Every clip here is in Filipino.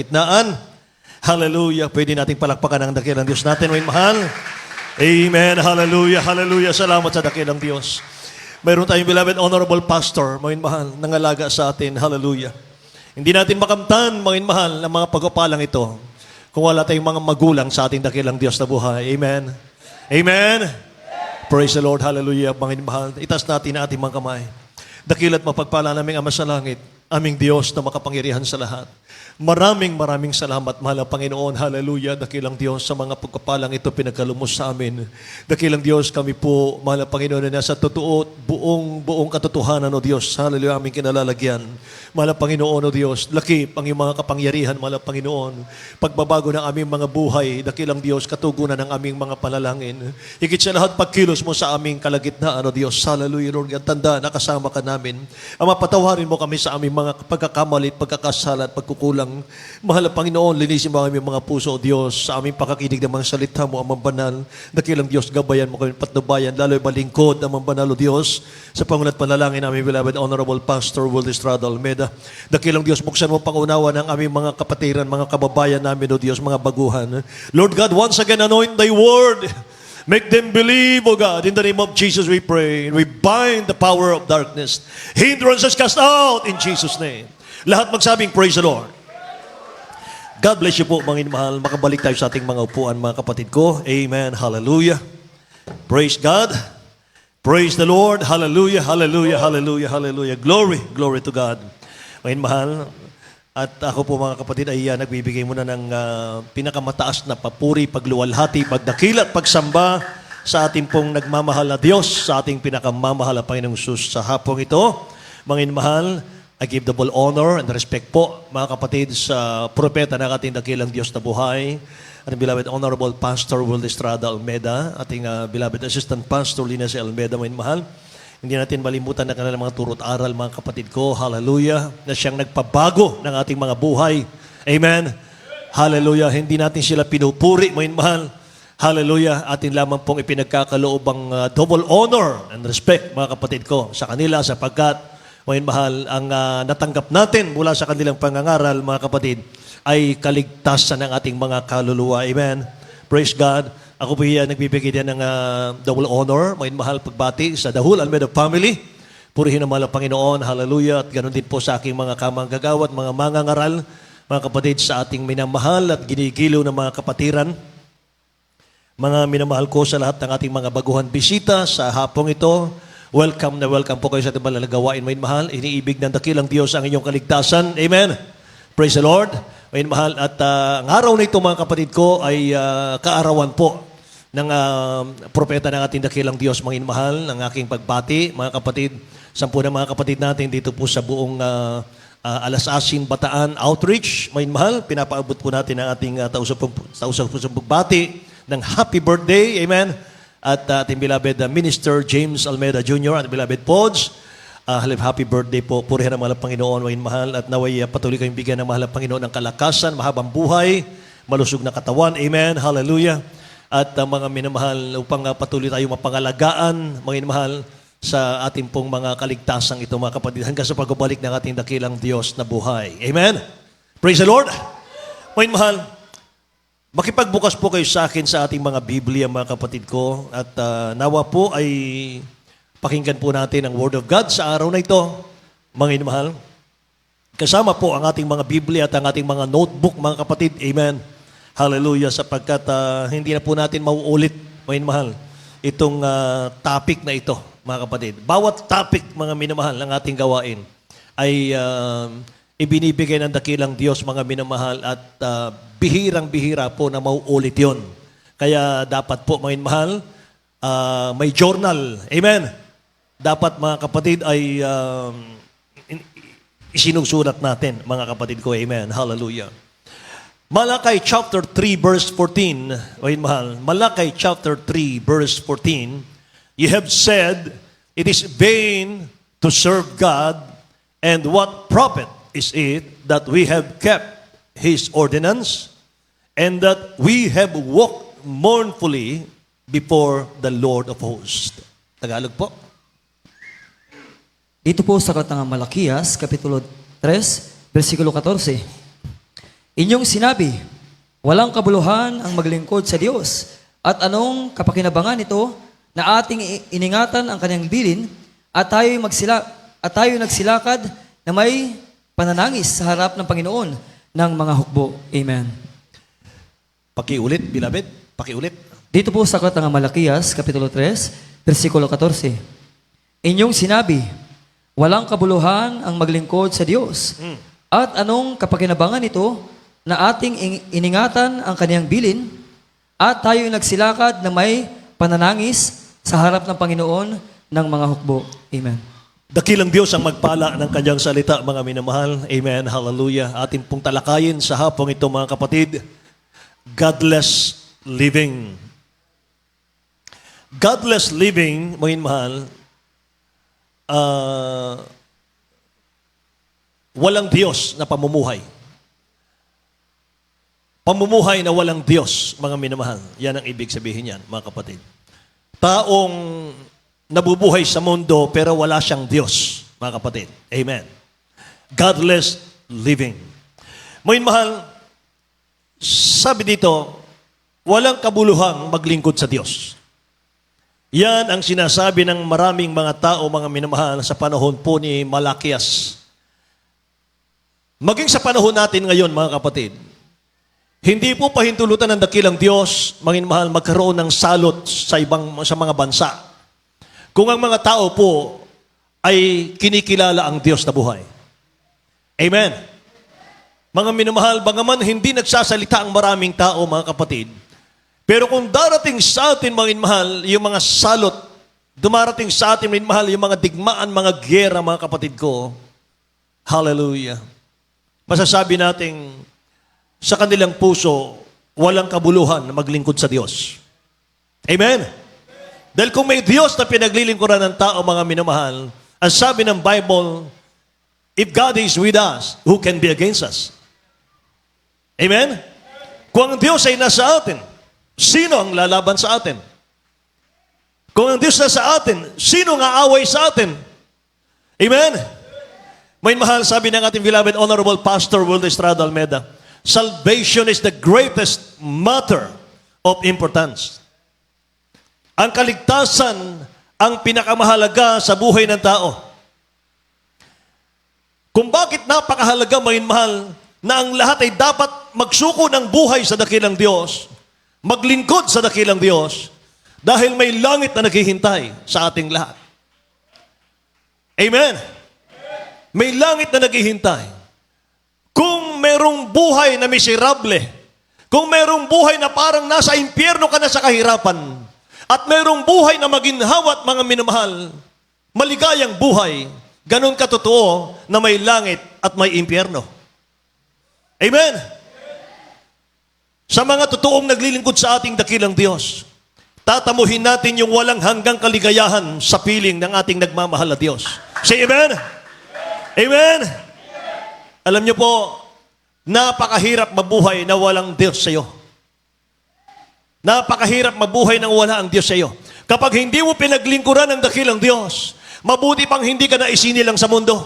Gitnaan. Hallelujah. Pwede nating palakpakan ang dakilang Diyos natin, mga mahal. Amen. Hallelujah. Hallelujah. Salamat sa dakilang Diyos. Mayroon tayong beloved honorable pastor, mga mahal, nangalaga sa atin. Hallelujah. Hindi natin makamtan, mga mahal, ang mga pagpapalang ito kung wala tayong mga magulang sa ating dakilang Diyos na buhay. Amen. Amen. Praise the Lord. Hallelujah. Mga mahal, itas natin ang ating mga kamay. Dakilat mapagpala naming Ama sa langit, aming Diyos na makapangyarihan sa lahat. Maraming salamat, mahal na Panginoon. Hallelujah. Dakilang Diyos, sa mga pagkapalang ito pinagkalumos sa amin. Dakilang Diyos, kami po, mahal na Panginoon, na nasa totoo, buong katotohanan, o Diyos. Hallelujah, aming kinalalagyan. Mahal na Panginoon, o Diyos, lakip ang iyong mga kapangyarihan, mahal na Panginoon. Pagbabago ng aming mga buhay, dakilang Diyos, katugunan ng aming mga panalangin. Higit sa lahat, pagkilos mo sa aming kalagitnaan, o Diyos. Hallelujah, Lord. Ang tanda, nakasama ka namin. Ama, patawarin mo kami sa aming mga pagkakamalit, pagkakasala at pagkukulang. Mahal na Panginoon, linisin mo ang aming mga puso, O Diyos, sa aming pakakinig ng mga salita mo, Amang Banal. Dakilang Diyos, gabayan mo kami patnubayan, lalo'y malingkod, Amang Banal, O Diyos, sa pangunat panalangin namin, beloved Honorable Pastor Will Estrada Almeida. Dakilang Diyos, buksan mo pangunawa ng aming mga kapatiran, mga kababayan namin, O Diyos, mga baguhan. Lord God, once again, anoint thy word. Make them believe, O God. In the name of Jesus we pray. We bind the power of darkness. Hindrances cast out in Jesus' name. Lahat magsabing, praise the Lord. God bless you po, mga inmahal. Makabalik tayo sa ating mga upuan, mga kapatid ko. Amen. Hallelujah. Praise God. Praise the Lord. Hallelujah. Hallelujah. Hallelujah. Hallelujah. Glory. Glory to God. Mga inmahal. At ako po, mga kapatid, ay nagbibigay muna ng pinakamataas na papuri, pagluwalhati, pagdakilat, pagsamba sa ating pong nagmamahal na Diyos, sa ating pinakamamahal na Panginoong Sus sa hapong ito. Mga inmahal, I give double honor and respect po, mga kapatid, sa propeta ng ating dakilang Diyos na buhay, ating beloved Honorable Pastor Will Estrada Almeida, ating beloved Assistant Pastor Lina C. Almeida, mga mahal. Hindi natin malimutan na kanilang mga turo't aral, mga kapatid ko. Hallelujah. Na siyang nagpabago ng ating mga buhay. Amen. Hallelujah. Hindi natin sila pinupuri, mga mahal. Hallelujah. Atin lamang pong ipinagkakaloob ang double honor and respect, mga kapatid ko, sa kanila, sapagkat mga mahal, ang natanggap natin mula sa kanilang pangangaral, mga kapatid, ay kaligtasan ng ating mga kaluluwa. Amen. Praise God. Ako po nagbibigay din ng double honor, mga mahal, pagbati sa The Whole Almeida family. Purihin ang mahal ang Panginoon. Hallelujah. At ganoon din po sa aking mga kamanggagawat, mga mangangaral, mga kapatid, sa ating minamahal at ginigiliw ng mga kapatiran. Mga minamahal ko sa lahat ng ating mga baguhan bisita sa hapong ito. Welcome na welcome po kayo sa ating malalagawain, mga mahal. Iniibig ng dakilang Diyos ang inyong kaligtasan. Amen. Praise the Lord. Mga mahal. At ang araw na ito, mga kapatid ko, ay kaarawan po ng propeta ng ating dakilang Diyos, mga mahal, ng aking pagbati, mga kapatid. 10 na mga kapatid natin dito po sa buong Alasasin, Bataan Outreach, mga mahal. Pinapaabot po natin ang ating tausapang pagbati ng happy birthday. Amen. At ating beloved Minister James Almeida Jr. at beloved Pods. Happy birthday po. Purihan ang mahal ng Panginoon, mga mahal. At naway patuloy kayong bigyan ng mahal ng Panginoon ng kalakasan, mahabang buhay, malusog na katawan. Amen. Hallelujah. At mga minamahal, upang patuloy tayo mapangalagaan, mga mahal, sa ating pong mga kaligtasang ito, mga kapatid, hanggang sa pagbabalik ng ating dakilang Diyos na buhay. Amen. Praise the Lord. Mga mahal, makipagbukas po kayo sa akin sa ating mga Biblia, mga kapatid ko. At nawa po ay pakinggan po natin ang Word of God sa araw na ito, mga inamahal. Kasama po ang ating mga Biblia at ang ating mga notebook, mga kapatid. Amen. Hallelujah. Sapagkat hindi na po natin mauulit, mga inamahal, itong topic na ito, mga kapatid. Bawat topic, mga minamahal, ng ating gawain ay ibinibigay ng dakilang Diyos, mga minamahal, at bihirang-bihira po na mauulit yon. Kaya dapat po, mga mahal, may journal. Amen. Dapat, mga kapatid, ay isinusulat natin, mga kapatid ko. Amen. Hallelujah. Malakay chapter 3 verse 14. Mga mahal, Malakay chapter 3 verse 14. You have said, it is vain to serve God, and what profit is it that we have kept His ordinance, and that we have walked mournfully before the Lord of hosts. Tagalog po. Dito po sa Aklat ng Malakias, Kapitulo 3, versikulo 14. Inyong sinabi, walang kabuluhan ang maglingkod sa Diyos. At anong kapakinabangan nito na ating iningatan ang kanyang bilin at tayo nagsilakad na may pananangis sa harap ng Panginoon ng mga hukbo. Amen. Pakiulit, beloved. Pakiulit. Dito po sa aklat ng Malakias, Kapitulo 3, versikulo 14. Inyong sinabi, walang kabuluhan ang maglingkod sa Diyos. At anong kapakinabangan nito na ating iningatan ang kaniyang bilin at tayo nagsilakad na may pananangis sa harap ng Panginoon ng mga hukbo. Amen. Dakilang Diyos ang magpala ng kanyang salita, mga minamahal. Amen. Hallelujah. Ating pong talakayin sa hapong ito, mga kapatid. Godless living. Godless living, mga minamahal, walang Diyos na pamumuhay. Pamumuhay na walang Diyos, mga minamahal. Yan ang ibig sabihin yan, mga kapatid. Taong nabubuhay sa mundo pero wala siyang Diyos, mga kapatid. Amen. Godless living. Mga minamahal, sabi dito, walang kabuluhang maglingkod sa Diyos. Yan ang sinasabi ng maraming mga tao, mga minamahal, sa panahon po ni Malakias. Maging sa panahon natin ngayon, mga kapatid, hindi po pahintulutan ng dakilang Diyos, mga minamahal, magkaroon ng salot sa mga bansa. Kung ang mga tao po ay kinikilala ang Diyos na buhay. Amen. Mga minamahal, bagaman hindi nagsasalita ang maraming tao, mga kapatid, pero kung darating sa atin, mga minamahal, yung mga salot, dumarating sa atin, mga minamahal, yung mga digmaan, mga giyera, mga kapatid ko, hallelujah. Masasabi natin, sa kanilang puso, walang kabuluhan na maglingkod sa Diyos. Amen? Dahil kung may Diyos na pinaglilingkuran ng tao, mga minamahal, ang sabi ng Bible, if God is with us, who can be against us? Amen? Kung ang Diyos ay nasa atin, sino ang lalaban sa atin? Kung ang Diyos nasa atin, sino ang aaway sa atin? Amen? May mahal, sabi ng ating beloved Honorable Pastor Will Estrada Almeda, salvation is the greatest matter of importance. Ang kaligtasan ang pinakamahalaga sa buhay ng tao. Kung bakit napakahalaga, mga mahal, na ang lahat ay dapat magsuko ng buhay sa dakilang Diyos, maglingkod sa dakilang Diyos, dahil may langit na naghihintay sa ating lahat. Amen? May langit na naghihintay. Kung merong buhay na miserable, kung merong buhay na parang nasa impyerno ka na sa kahirapan, at merong buhay na maginhawat, mga minamahal, maligayang buhay, ganun katotoo na may langit at may impyerno. Amen? Sa mga totoong naglilingkod sa ating dakilang Diyos, tatamuhin natin yung walang hanggang kaligayahan sa piling ng ating nagmamahal na Diyos. Say amen? Amen? Alam niyo po, napakahirap mabuhay na walang Diyos sa iyo. Napakahirap mabuhay nang wala ang Diyos sa iyo. Kapag hindi mo pinaglingkuran ang dakilang Diyos, mabuti pang hindi ka na isinilang sa mundo.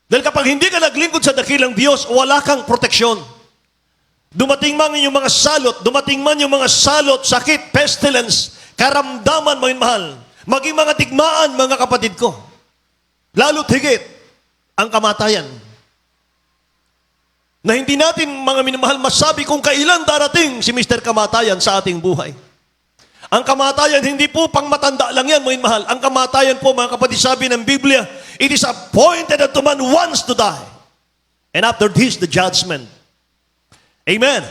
Dahil kapag hindi ka naglingkod sa dakilang Diyos, wala kang proteksyon. Dumating man yung mga salot, sakit, pestilence, karamdaman, mga mahal, maging mga tigmaan, mga kapatid ko. Lalo't higit, ang kamatayan. Na hindi natin, mga minamahal, masabi kung kailan darating si Mr. Kamatayan sa ating buhay. Ang kamatayan, hindi po pang matanda lang yan, mga minamahal. Ang kamatayan po, mga kapatid, sabi ng Biblia, it is appointed that man wants to die. And after this, the judgment. Amen.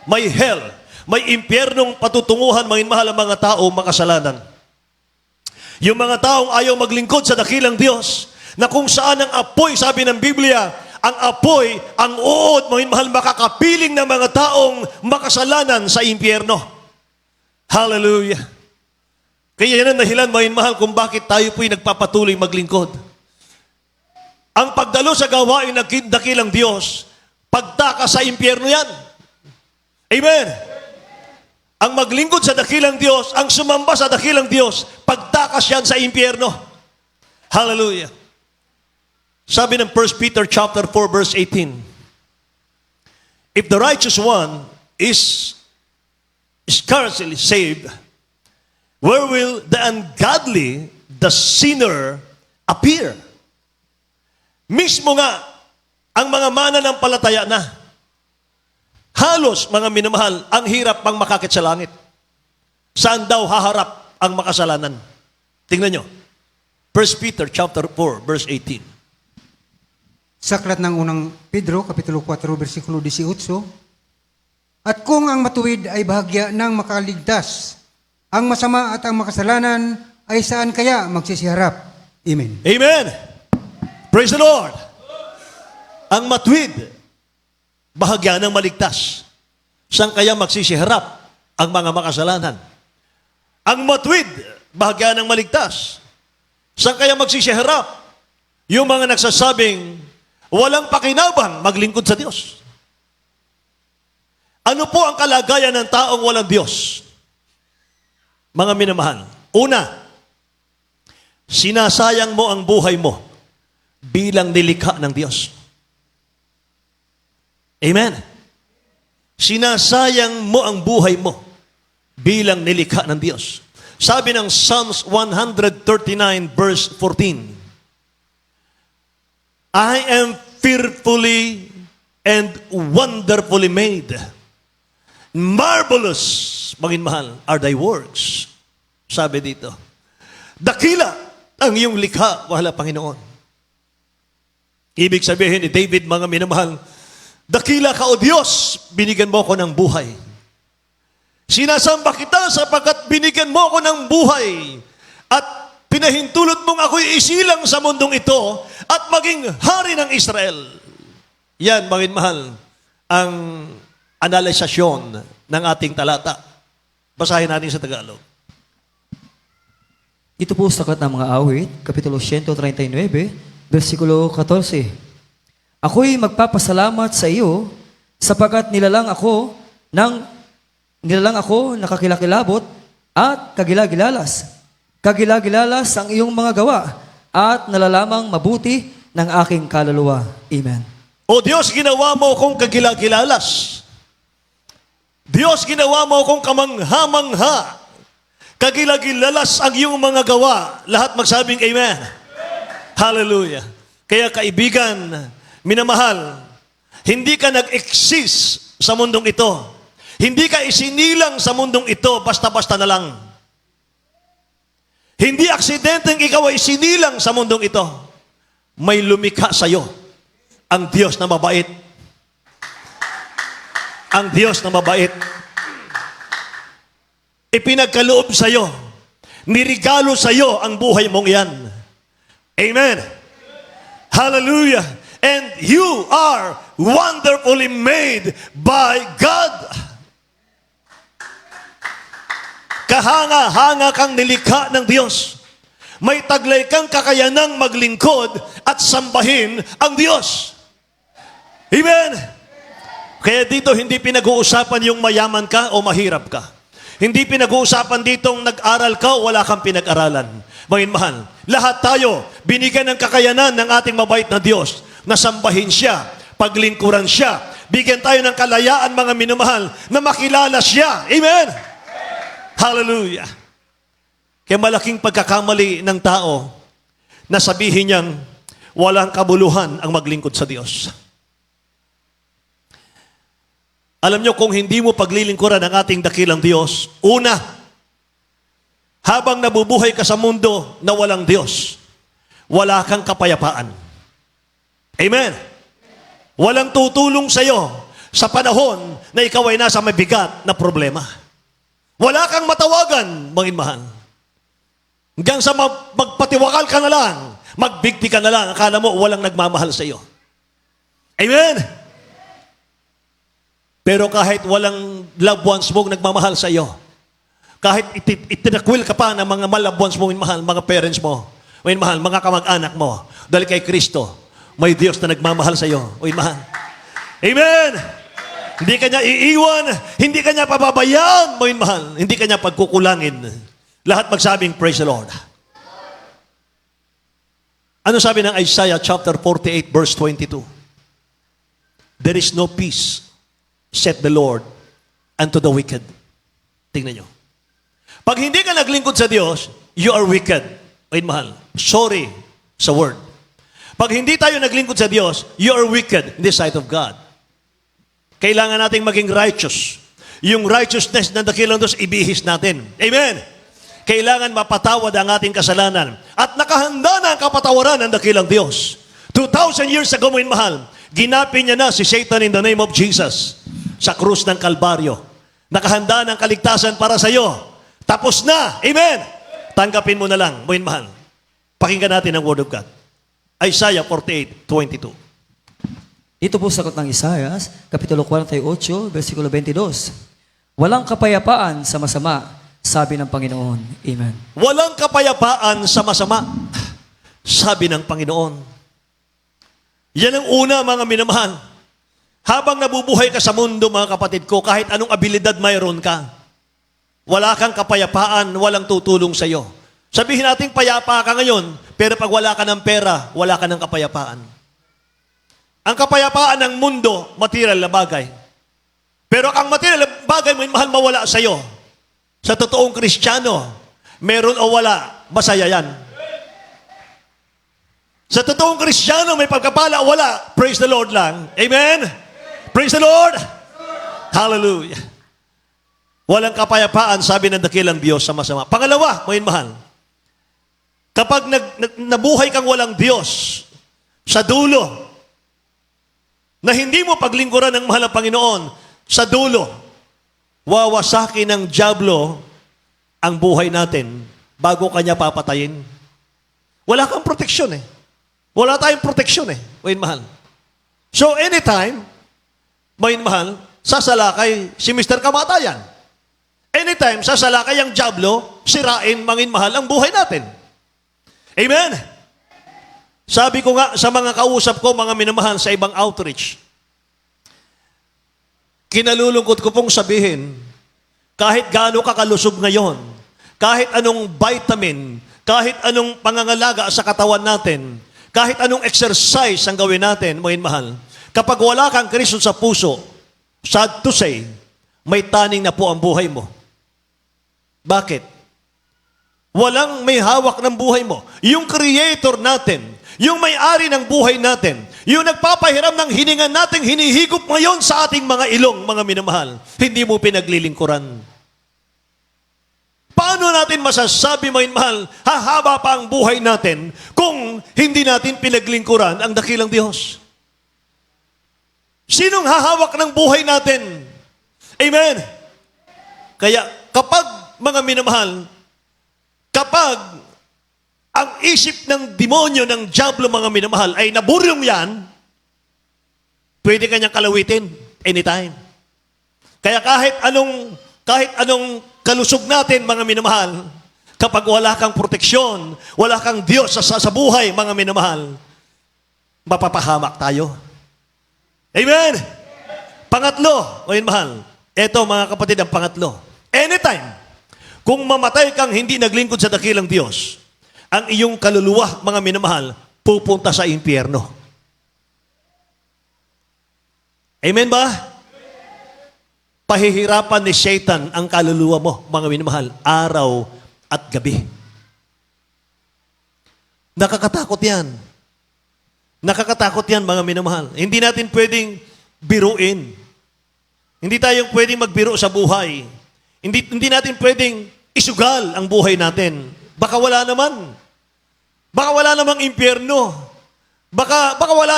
May hell, may impyernong patutunguhan, mga minamahal, ang mga tao makasalanan. Yung mga taong ayaw maglingkod sa dakilang Diyos, na kung saan ang apoy, sabi ng Biblia, ang apoy, ang uod, mga mahal, makakapiling ng mga taong makasalanan sa impyerno. Hallelujah. Kaya yan ang dahilan, mga mahal, kung bakit tayo po'y nagpapatuloy maglingkod. Ang pagdalo sa gawain ng dakilang Diyos, pagtakas sa impyerno yan. Amen. Ang maglingkod sa dakilang Diyos, ang sumamba sa dakilang Diyos, pagtakas yan sa impyerno. Hallelujah. Sabi ng 1 Peter chapter 4 verse 18, if the righteous one is scarcely saved, where will the ungodly, the sinner, appear? Mismo nga, ang mga mananampalataya na, halos, mga minamahal, ang hirap pang makakit sa langit. Saan daw haharap ang makasalanan? Tingnan nyo. 1 Peter chapter 4, verse 18. Sa aklat ng unang Pedro, Kapitulo 4, versikulo 18, at kung ang matuwid ay bahagya ng makaligtas, ang masama at ang makasalanan ay saan kaya magsisiharap? Amen. Amen. Praise the Lord. Ang matuwid, bahagya ng maligtas. Saan kaya magsisiharap ang mga makasalanan? Ang matuwid, bahagya ng maligtas. Saan kaya magsisiharap yung mga nagsasabing walang pakinabang maglingkod sa Diyos? Ano po ang kalagayan ng taong walang Diyos? Mga minamahal, una, sinasayang mo ang buhay mo bilang nilikha ng Diyos. Amen. Sinasayang mo ang buhay mo bilang nilikha ng Diyos. Sabi ng Psalms 139 verse 14, I am fearfully and wonderfully made. Marvelous, maginmahal, are thy works. Sabi dito, dakila ang iyong likha, wala Panginoon. Ibig sabihin ni David, mga minamahal, dakila ka o Diyos, binigyan mo ko ng buhay. Sinasamba kita sapagkat binigyan mo ko ng buhay at pinahintulot mong ako'y isilang sa mundong ito at maging hari ng Israel. Yan, maginmahal, ang analisasyon ng ating talata. Basahin natin sa Tagalog. Ito po sa aklat ng mga awit, Kapitulo 139, versikulo 14. Ako'y magpapasalamat sa iyo sapagkat nilalang ako nakakilakilabot at kagilagilalas. Kagilagilalas ang iyong mga gawa at nalalamang mabuti ng aking kaluluwa. Amen. O Diyos, ginawa mo kong kagilagilalas. Diyos, ginawa mo kong kamangha-mangha. Kagilagilalas ang iyong mga gawa. Lahat magsabing Amen. Hallelujah. Kaya kaibigan, minamahal, hindi ka nag-exist sa mundong ito. Hindi ka isinilang sa mundong ito basta-basta na lang. Hindi aksidenteng ikaw ay isinilang sa mundong ito. May lumikha sa iyo. Ang Diyos na mabait. Ang Diyos na mabait. Ipinagkaloob sa iyo. Nirigalo sa iyo ang buhay mong yan. Amen. Hallelujah. And you are wonderfully made by God. Kahanga-hanga kang nilikha ng Diyos. May taglay kang kakayanang maglingkod at sambahin ang Diyos. Amen. Kaya dito hindi pinag-uusapan yung mayaman ka o mahirap ka. Hindi pinag-uusapan ditong nag-aral ka o wala kang pinag-aralan. Mahal, lahat tayo binigyan ng kakayanan ng ating mabait na Diyos na sambahin siya, paglingkuran siya. Bigyan tayo ng kalayaan, mga minamahal, na makilala siya. Amen. Hallelujah. Kaya malaking pagkakamali ng tao na sabihin niyang walang kabuluhan ang maglingkod sa Diyos. Alam niyo, kung hindi mo paglilingkuran ang ating dakilang Diyos, una, habang nabubuhay ka sa mundo na walang Diyos, wala kang kapayapaan. Amen. Walang tutulong sa iyo sa panahon na ikaw ay nasa mabigat na problema. Wala kang matawagan, mahal. Hanggang sa magpatiwakal ka na lang, magbigti ka na lang, akala mo walang nagmamahal sa iyo. Amen. Pero kahit walang loved ones mong nagmamahal sa iyo, kahit itinakwil ka pa ng mga loved ones mong mahal, mga parents mo, mahal, mga kamag-anak mo, dahil kay Kristo, may Diyos na nagmamahal sa iyo. Mahal. Amen! Hindi ka niya iiwan, hindi ka niya pababayaan, mahal. Hindi ka niya pagkukulangin. Lahat magsabing, praise the Lord. Ano sabi ng Isaiah chapter 48 verse 22? There is no peace, said the Lord, unto the wicked. Tingnan nyo. Pag hindi ka naglingkod sa Diyos, you are wicked. Ay, mahal. Sorry sa word. Pag hindi tayo naglingkod sa Diyos, you are wicked in the sight of God. Kailangan nating maging righteous. Yung righteousness na dakilang Diyos, ibihis natin. Amen. Kailangan mapatawad ang ating kasalanan. At nakahanda na ang kapatawaran ng dakilang Diyos. 2,000 years ago, mo mahal, ginapin niya na si Satan in the name of Jesus sa krus ng Kalbaryo. Nakahanda ng kaligtasan para sa iyo. Tapos na. Amen. Tanggapin mo na lang, mo mahal. Pakinggan natin ang Word of God. Isaiah 48:22. Dito po sagot ng Isaias, Kapitulo 48, versikulo 22. Walang kapayapaan sa masama, sabi ng Panginoon. Amen. Walang kapayapaan sa masama, sabi ng Panginoon. Yan ang una, mga minamahal. Habang nabubuhay ka sa mundo, mga kapatid ko, kahit anong abilidad mayroon ka, wala kang kapayapaan, walang tutulong sa iyo. Sabihin natin payapa ka ngayon, pero pag wala ka ng pera, wala ka ng kapayapaan. Ang kapayapaan ng mundo, material na bagay. Pero ang material na bagay, may mahal mawala sa iyo. Sa totoong Kristiyano, meron o wala, masaya yan. Sa totoong Kristiyano, may pagkapala o wala, praise the Lord lang. Amen? Praise the Lord! Hallelujah! Walang kapayapaan, sabi ng dakilang Diyos sa masama. Pangalawa, mga mahal, kapag nabuhay kang walang Diyos sa dulo, na hindi mo paglingkuran ng mahal na Panginoon, sa dulo, wawasakin ng dyablo ang buhay natin bago kanya papatayin. Wala kang proteksyon eh. Wala tayong proteksyon eh. Wain mahal. So anytime, wain mahal, sasalakay si Mr. Kamatayan. Anytime, sasalakay ang dyablo, sirain, mangin mahal, ang buhay natin. Amen? Sabi ko nga sa mga kausap ko, mga minamahal sa ibang outreach, kinalulungkot ko pong sabihin, kahit gaano ka kalusog ngayon, kahit anong vitamin, kahit anong pangangalaga sa katawan natin, kahit anong exercise ang gawin natin, mga mahal, kapag wala kang Kristo sa puso, sad to say, may taning na po ang buhay mo. Bakit? Walang may hawak ng buhay mo. Yung creator natin, yung may-ari ng buhay natin, yung nagpapahiram ng hininga nating hinihigop ngayon sa ating mga ilong, mga minamahal, hindi mo pinaglilingkuran. Paano natin masasabi, mga minamahal, hahaba pa ang buhay natin kung hindi natin pinaglingkuran ang dakilang Diyos? Sinong hahawak ng buhay natin? Amen? Kaya kapag, mga minamahal, kapag ang isip ng demonyo, ng dyablo, mga minamahal, ay naburyong yan, pwede kanyang kalawitin anytime. Kaya kahit anong kalusog natin, mga minamahal, kapag wala kang proteksyon, wala kang Diyos sa buhay, mga minamahal, mapapahamak tayo. Amen? Pangatlo, mga minamahal, eto mga kapatid, ang pangatlo. Anytime, kung mamatay kang hindi naglingkod sa dakilang Diyos, ang iyong kaluluwa, mga minamahal, pupunta sa impyerno. Amen ba? Pahihirapan ni Satan ang kaluluwa mo, mga minamahal, araw at gabi. Nakakatakot yan. Nakakatakot yan, mga minamahal. Hindi natin pwedeng biruin. Hindi tayo pwedeng magbiro sa buhay. Hindi natin pwedeng isugal ang buhay natin. Baka wala naman. Baka wala namang impyerno. Baka wala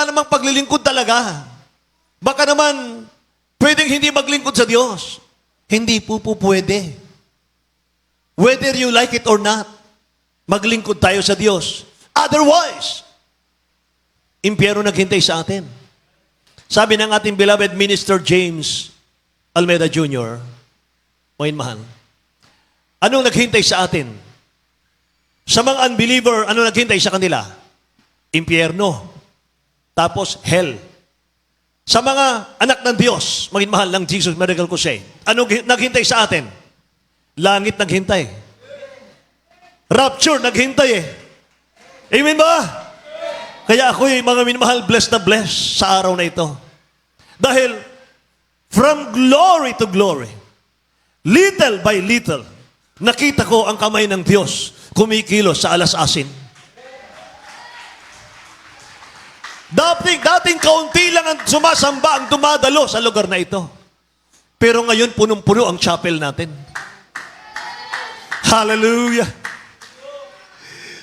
namang paglilingkod talaga. Baka naman pwedeng hindi maglingkod sa Diyos. Hindi po pwede. Whether you like it or not, maglingkod tayo sa Diyos. Otherwise, impyerno naghintay sa atin. Sabi ng ating beloved Minister James Almeida Jr., Moin mahal, anong naghintay sa atin? Sa mga unbeliever, anong naghintay sa kanila? Impyerno. Tapos, hell. Sa mga anak ng Diyos, maging mahal ng Jesus Miracle Crusade, anong naghintay sa atin? Langit naghintay. Rapture naghintay eh. Amen ba? Kaya ako'y mga minamahal, blessed na blessed sa araw na ito. Dahil from glory to glory, little by little, nakita ko ang kamay ng Diyos kumikilos sa alas-asin. Dating kaunti lang ang sumasamba, ang dumadalo sa lugar na ito. Pero ngayon, punong-puno ang chapel natin. Hallelujah!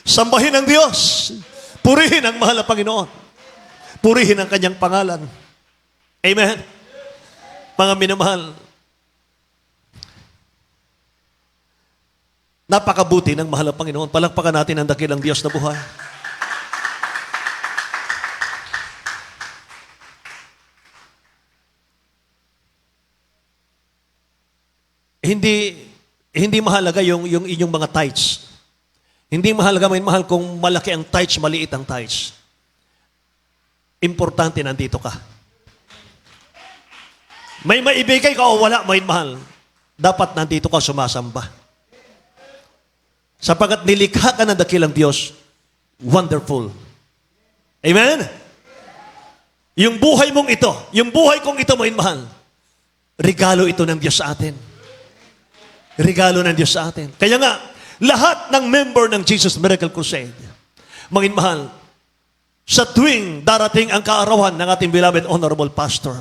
Sambahin ang Diyos. Purihin ang mahal na Panginoon. Purihin ang kanyang pangalan. Amen? Mga minamahal, napakabuti ng mahal na Panginoon. Palakpakan natin ang dakilang Diyos na buhay. Hindi mahalaga yung inyong mga tithes. Hindi mahalaga, mahal kung malaki ang tithes, maliit ang tithes. Importante nandito ka. May maibigay ka o wala, mahal. Dapat nandito ka sumasamba. Sapagat nilikha ka ng dakilang Diyos, wonderful. Amen? Yung buhay mong ito, yung buhay kong ito, mahal, regalo ito ng Diyos sa atin. Regalo ng Diyos sa atin. Kaya nga, lahat ng member ng Jesus Miracle Crusade, mahal, sa tuwing darating ang kaarawan ng ating beloved honorable pastor,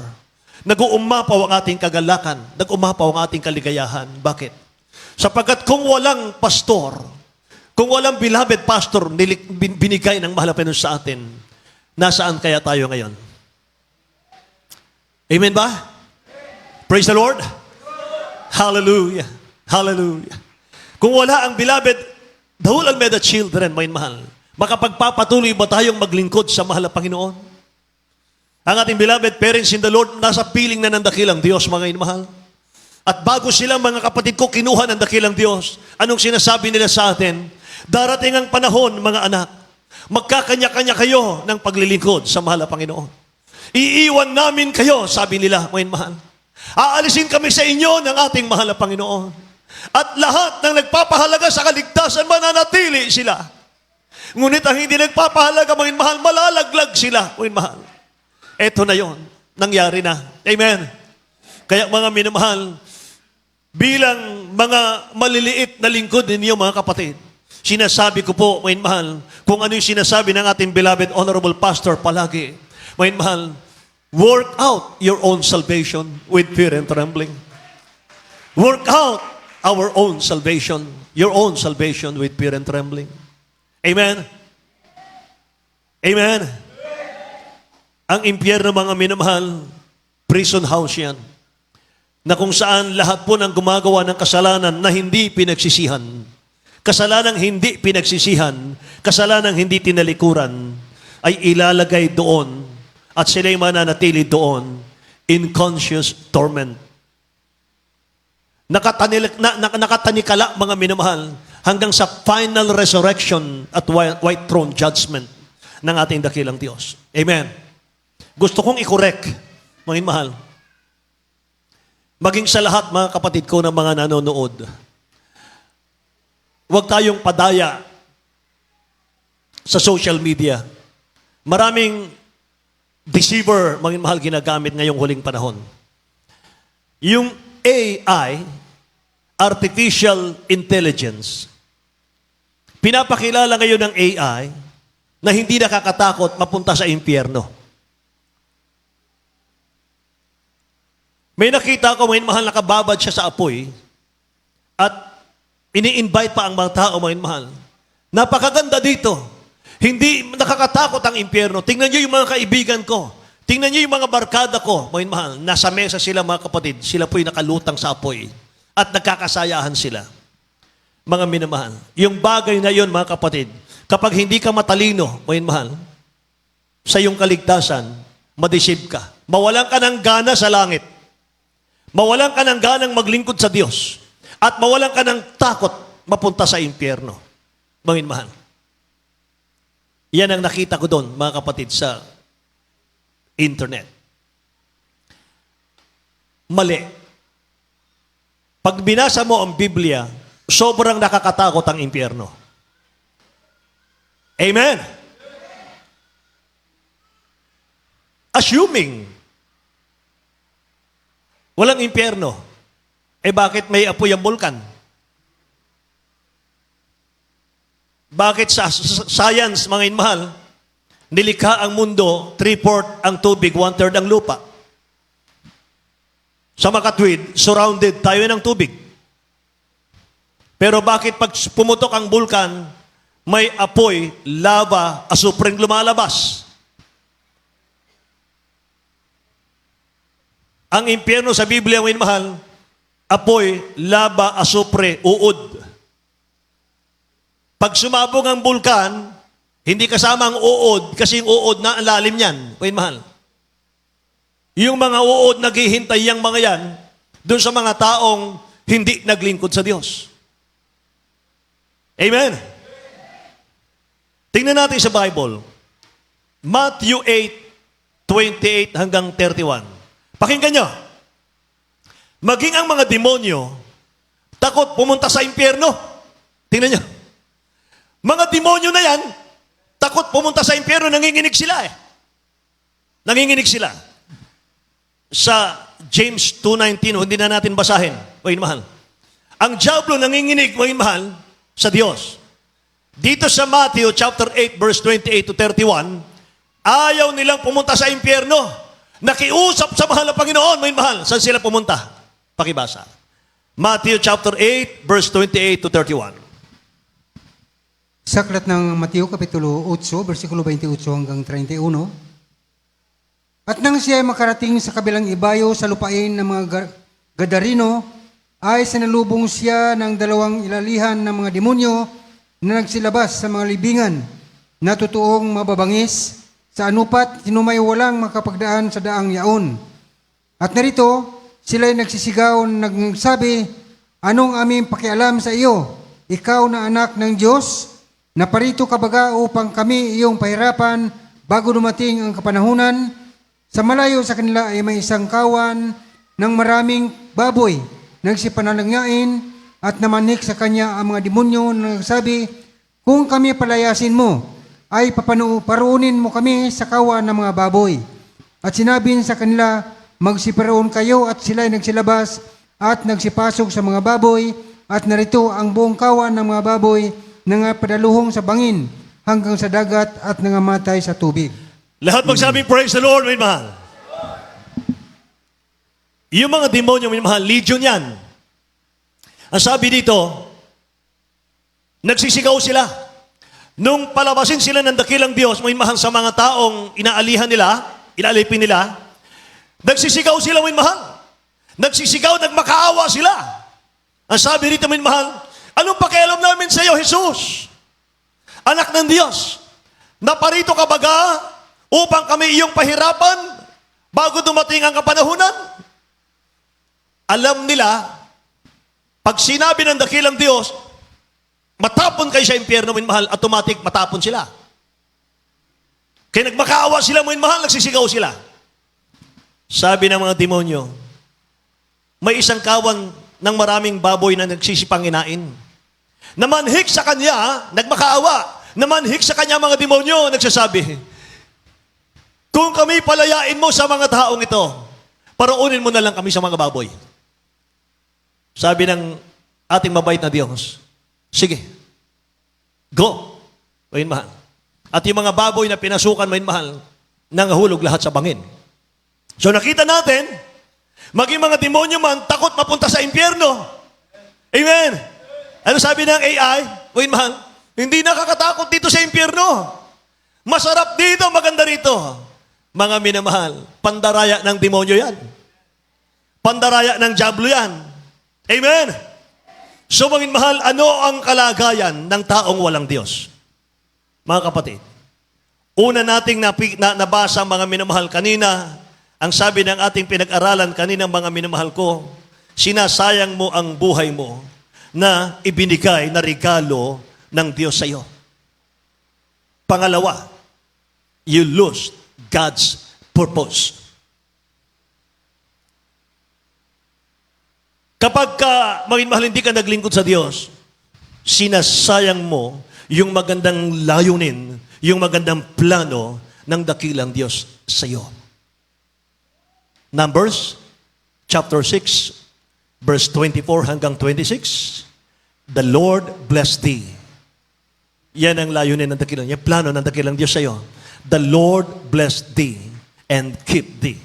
nag-uumapaw ang ating kagalakan, nag-umapaw ang ating kaligayahan. Bakit? Sapagkat kung walang pastor, kung walang beloved pastor binigay ng mahal na Panginoon sa atin, nasaan kaya tayo ngayon? Amen ba? Praise the Lord. Hallelujah. Hallelujah. Kung wala ang beloved, the whole Almeida children, mahal, makapagpapatuloy ba tayong maglingkod sa mahal na Panginoon? Ang ating beloved parents in the Lord, nasa piling na ng dakilang Diyos, mga inmahal. At bago sila, mga kapatid ko, kinuha ng dakilang Diyos, anong sinasabi nila sa atin? Darating ang panahon, mga anak, magkakanya-kanya kayo ng paglilingkod sa mahal na Panginoon. Iiwan namin kayo, sabi nila, mga inmahal. Aalisin kami sa inyo ng ating mahal na Panginoon. At lahat ng nagpapahalaga sa kaligtasan, mananatili sila. Ngunit ang hindi nagpapahalaga, mga inmahal, malalaglag sila, mga inmahal. Eto na yon, nangyari na. Amen. Kaya mga minamahal, bilang mga maliliit na lingkod ninyo, mga kapatid, sinasabi ko po, mga inmahal, kung ano yung sinasabi ng ating beloved honorable pastor palagi, mga inmahal, work out your own salvation with fear and trembling. Work out our own salvation, your own salvation with fear and trembling. Amen? Amen? Ang impyerno, mga minamahal, prison house yan, na kung saan lahat po ng gumagawa ng kasalanan na hindi pinagsisihan, kasalanang hindi pinagsisihan, kasalanang hindi tinalikuran, ay ilalagay doon at sila'y mananatili doon in conscious torment. Nakatanikala, mga minamahal, hanggang sa final resurrection at white throne judgment ng ating dakilang Diyos. Amen. Gusto kong i-correct, mga minamahal, maging sa lahat, mga kapatid ko, ng mga nanonood, huwag tayong padaya sa social media. Maraming deceiver, mga minamahal, ginagamit ngayong huling panahon. Yung AI, Artificial Intelligence, pinapakilala ngayon ng AI na hindi nakakatakot mapunta sa impyerno. May nakita ko, mga mahal, nakababad siya sa apoy at ini-invite pa ang mga tao, mga mahal. Napakaganda dito. Hindi nakakatakot ang impyerno. Tingnan niyo yung mga kaibigan ko. Tingnan niyo yung mga barkada ko, mga mahal. Nasa mesa sila, mga kapatid. Sila po'y nakalutang sa apoy. At nagkakasayahan sila. Mga minamahal. Yung bagay na yun, mga kapatid, kapag hindi ka matalino, mga mahal, sa iyong kaligtasan, madeceive ka. Mawalan ka ng gana sa langit. Mawalan ka ng ganang maglingkod sa Diyos. At mawalan ka ng takot mapunta sa impyerno. Mga minamahal. Yan ang nakita ko doon, mga kapatid, sa internet. Mali. Pag binasa mo ang Biblia, sobrang nakakatakot ang impyerno. Amen? Assuming walang impyerno, bakit may apoy ang bulkan? Bakit sa science, mga inmahal, nilikha ang mundo, 3/4 ang tubig, 1/3 ang lupa. Sa makatwid, surrounded tayo ng tubig. Pero bakit pag pumutok ang bulkan, may apoy, lava, asupreng lumalabas? Ang impyerno sa Biblia, mga mahal, apoy, lava, asupre, uod. Pag sumabog ang bulkan, hindi kasama ang uod, kasi yung uod na ang lalim niyan, mga mahal. Yung mga uod, naghihintay yung mga yan, dun sa mga taong hindi naglingkod sa Diyos. Amen? Tingnan natin sa Bible. Matthew 8:28 hanggang 31. Pakinggan nyo. Maging ang mga demonyo, takot pumunta sa impyerno. Tingnan nyo. Mga demonyo na yan, takot pumunta sa impyerno, nanginginig sila eh. Nanginginig sila. Sa James 2:19, hindi na natin basahin, mga mahal. Ang diablo nanginginig, mga mahal, sa Diyos. Dito sa Matthew chapter 8 verse 28 to 31, ayaw nilang pumunta sa impyerno. Nakiusap sa mahal na Panginoon, mga mahal. Saan sila pumunta? Pakibasa. Matthew chapter 8 verse 28 to 31. Sa aklat ng Mateo Kapitulo 8, versikulo 28 hanggang 31. At nang siya ay makarating sa kabilang ibayo sa lupain ng mga Gadarino, ay sinalubong siya ng dalawang ilalihan ng mga demonyo na nagsilabas sa mga libingan na totoong mababangis sa anupat sinumay walang makapagdaan sa daang yaon. At narito, sila ay nagsisigaw nagsabi, anong aming pakialam sa iyo? Ikaw na anak ng Diyos, naparito ka baga upang kami iyong pahirapan bago dumating ang kapanahunan? Sa malayo sa kanila ay may isang kawan ng maraming baboy nagsipanalangyain at namanhik sa kanya ang mga demonyo na nagsabi, kung kami palayasin mo, ay paruunin mo kami sa kawan ng mga baboy. At sinabi sa kanila, magsiparoon kayo, at sila ay nagsilabas at nagsipasok sa mga baboy, at narito ang buong kawan ng mga baboy na padaluhong sa bangin hanggang sa dagat at nangamatay sa tubig. Lahat magsabi, praise the Lord, mga mahal. Yung mga demonyo, mga mahal, legion yan. Ang sabi dito, nagsisigaw sila. Nung palabasin sila ng dakilang Diyos, mga mahal, sa mga taong inaalihan nila, inaalipin nila, nagsisigaw sila, mga mahal. Nagsisigaw, nagmakaawa sila. Ang sabi dito, mga mahal, anong pakialam namin sa iyo, Jesus? Anak ng Diyos, naparito ka baga upang kami iyong pahirapan bago dumating ang kapanahunan? Alam nila, pag sinabi ng dakilang Diyos, matapon kayo sa impyerno, mga mahal, automatic matapon sila. Kaya nagmakaawa sila, mga mahal, nagsisigaw sila. Sabi ng mga demonyo, may isang kawan ng maraming baboy na nagsisipanginain. Namanhik sa kanya, nagmakaawa, namanhik sa kanya mga demonyo, nagsasabi, kung kami palayain mo sa mga taong ito, paruunin mo na lang kami sa mga baboy. Sabi ng ating mabait na Diyos, sige, go, main mahal. At yung mga baboy na pinasukan, main mahal, nangahulog lahat sa bangin. So nakita natin, maging mga demonyo man, takot mapunta sa impyerno. Amen. Ano sabi ng AI? Main mahal, hindi nakakatakot dito sa impyerno. Masarap dito, maganda rito. Mga minamahal, pandaraya ng demonyo yan. Pandaraya ng diablo yan. Amen? So, mga mahal, ano ang kalagayan ng taong walang Diyos? Mga kapatid, una nating nabasa mga minamahal kanina, ang sabi ng ating pinag-aralan kanina mga minamahal ko, sinasayang mo ang buhay mo na ibinigay na regalo ng Diyos sa iyo. Pangalawa, you lose God's purpose. Kapag ka, maging mahal, hindi ka naglingkod sa Diyos, sinasayang mo yung magandang layunin, yung magandang plano ng dakilang Diyos sa iyo. Numbers, chapter 6, verse 24 hanggang 26, the Lord bless thee. Yan ang layunin ng dakilang, yung plano ng dakilang Diyos sa iyo. The Lord bless thee and keep thee.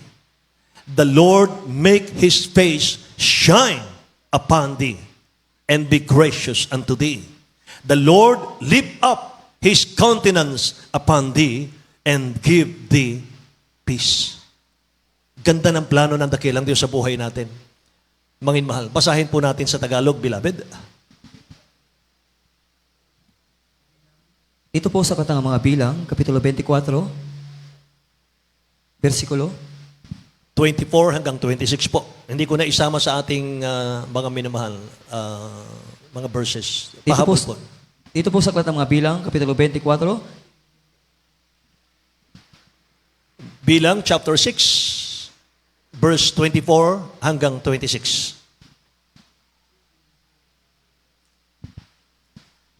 The Lord make His face shine upon thee and be gracious unto thee. The Lord lift up His countenance upon thee and give thee peace. Ganda ng plano ng dakilang Diyos sa buhay natin. Mangin mahal, basahin po natin sa Tagalog, beloved. Ito po sa Aklat ng mga Bilang, Kapitulo 24, versikulo 24 hanggang 26 po. Hindi ko na isama sa ating mga minamahal, mga verses. Pahabol po. Dito po sa Aklat ng mga Bilang, Kapitulo 24, Bilang chapter 6, verse 24 hanggang 26.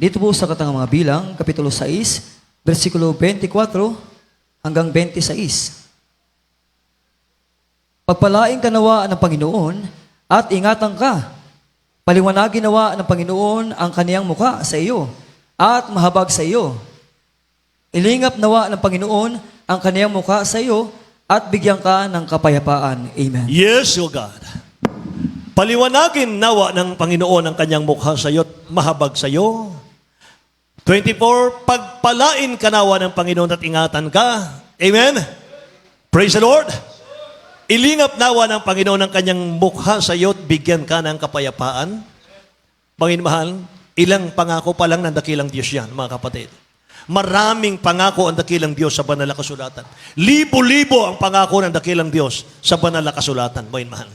Dito po sa Aklat ng mga Bilang, Kapitulo 6, versikulo 24 hanggang 26. Pagpalain ka nawa ng Panginoon at ingatan ka. Paliwanagin nawa ng Panginoon ang kaniyang mukha sa iyo at mahabag sa iyo. Ilingap nawa ng Panginoon ang kaniyang mukha sa iyo at bigyan ka ng kapayapaan. Amen. Yes, O God. Paliwanagin nawa ng Panginoon ang kanyang mukha sa iyo at mahabag sa iyo. 24, pagpalain ka nawa ng Panginoon at ingatan ka. Amen? Praise the Lord. Ilingap nawa ng Panginoon ang kanyang mukha sa iyo at bigyan ka ng kapayapaan. Panginoon, ilang pangako pa lang ng dakilang Diyos yan, mga kapatid. Maraming pangako ang dakilang Diyos sa banal na kasulatan. Libo-libo ang pangako ng dakilang Diyos sa banal na kasulatan, Panginoon.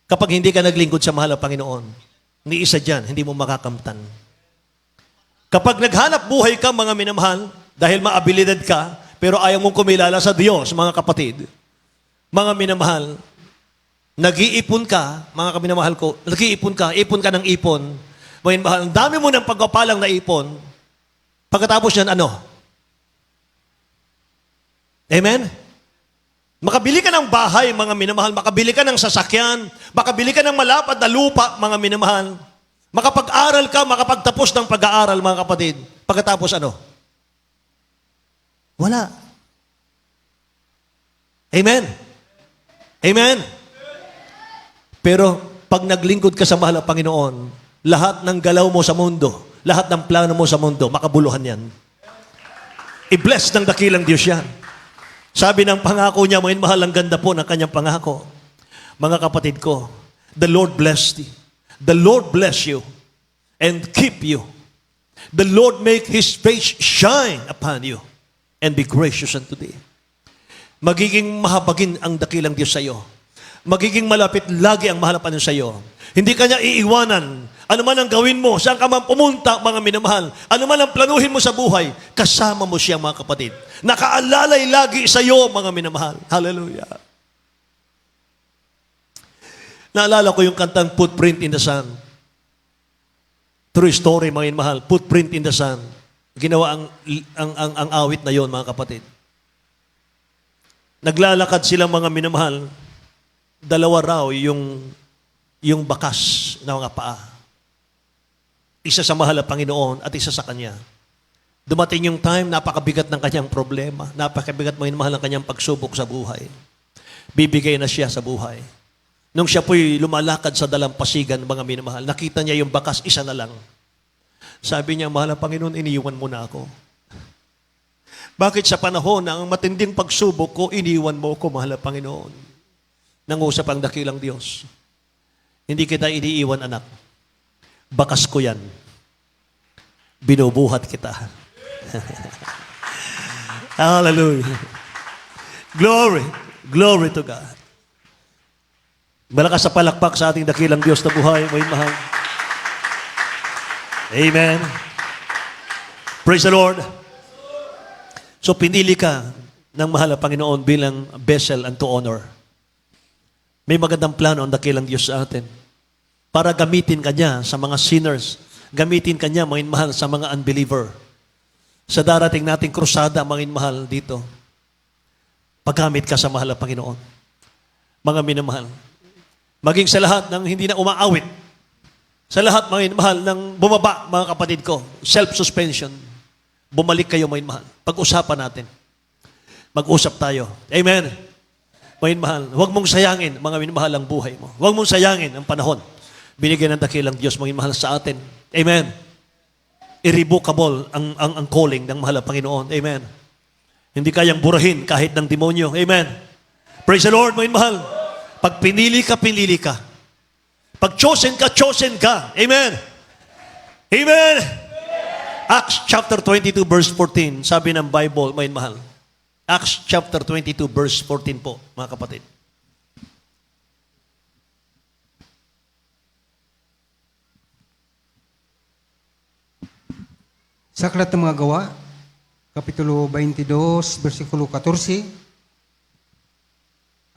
Kapag hindi ka naglingkod sa mahal na Panginoon, ni isa dyan, hindi mo makakamtan. Kapag naghanap buhay ka, mga minamahal, dahil maabilidad ka, pero ayaw mong kumilala sa Diyos, mga kapatid, mga minamahal, nag-iipon ka, mga kaminamahal ko, nag-iipon ka ng ipon, mga minamahal, ang dami mo ng pagkapalang na ipon, pagkatapos yan, ano? Amen? Makabili ka ng bahay, mga minamahal, makabili ka ng sasakyan, makabili ka ng malapad na lupa, mga minamahal, makapag-aral ka, makapagtapos ng pag-aaral, mga kapatid. Pagkatapos ano? Wala. Amen? Amen? Pero pag naglingkod ka sa mahal na Panginoon, lahat ng galaw mo sa mundo, lahat ng plano mo sa mundo, makabuluhan yan. I-bless ng dakilang Diyos yan. Sabi ng pangako niya, mahal, ang ganda po ng kanyang pangako. Mga kapatid ko, the Lord bless thee. The Lord bless you and keep you. The Lord make His face shine upon you and be gracious unto thee. Magiging mahabagin ang dakilang Diyos sa iyo. Magiging malapit lagi ang mahal na Panginoon sa iyo. Hindi kanya iiwanan. Ano man ang gawin mo, saan ka man pumunta, mga minamahal, ano man ang planuhin mo sa buhay, kasama mo siya, mga kapatid. Nakaalalay lagi sa iyo, mga minamahal. Hallelujah. Naalala ko yung kantang Footprint in the Sun. True story, mga minamahal. Footprint in the Sun. Ginawa ang awit na yon, mga kapatid. Naglalakad sila, mga minamahal. Dalawa raw yung bakas na mga paa. Isa sa mahal na Panginoon at isa sa Kanya. Dumating yung time, napakabigat ng kanyang problema. Napakabigat, mga minamahal, ng kanyang pagsubok sa buhay. Bibigay na siya sa buhay. Nung siya po'y lumalakad sa dalampasigan, mga minamahal, nakita niya yung bakas, isa na lang. Sabi niya, mahal na Panginoon, iniwan mo na ako. Bakit sa panahon ng matinding pagsubok ko, iniwan mo ko, mahal na Panginoon? Nangusap ang dakilang Diyos. Hindi kita iniiwan, anak. Bakas ko yan. Binubuhat kita. Hallelujah. Glory. Glory to God. Malakas sa palakpak sa ating dakilang Diyos na buhay, may mahal. Amen. Praise the Lord. So, pinili ka ng mahal na Panginoon bilang vessel unto honor. May magandang plano ang dakilang Diyos sa atin para gamitin ka niya sa mga sinners, Gamitin kanya, mga mahal, sa mga unbeliever. Sa darating nating krusada, mga mahal, dito. Paggamit ka sa mahal na Panginoon. Mga minamahal. Maging sa lahat ng hindi na umaawit. Sa lahat, mga mahal, ng bumaba, mga kapatid ko. Self-suspension. Bumalik kayo, mga mahal. Pag-usapan natin. Mag-usap tayo. Amen. Mga mahal, huwag mong sayangin, mga minamahal, ang buhay mo. Huwag mong sayangin ang panahon. Binigyan ng dakilang Diyos, mga mahal, sa atin. Amen. Irrevocable ang calling ng mahal na Panginoon. Amen. Hindi kayang burahin kahit ng demonyo. Amen. Praise the Lord, mga mahal. Pag pinili ka, pinili ka. Pag chosen ka, chosen ka. Amen. Amen. Acts chapter 22 verse 14, sabi ng Bible, mga mahal. Acts chapter 22 verse 14 po, mga kapatid. Sa Aklat ng mga Gawa, Kapitulo 22, versikulo 14.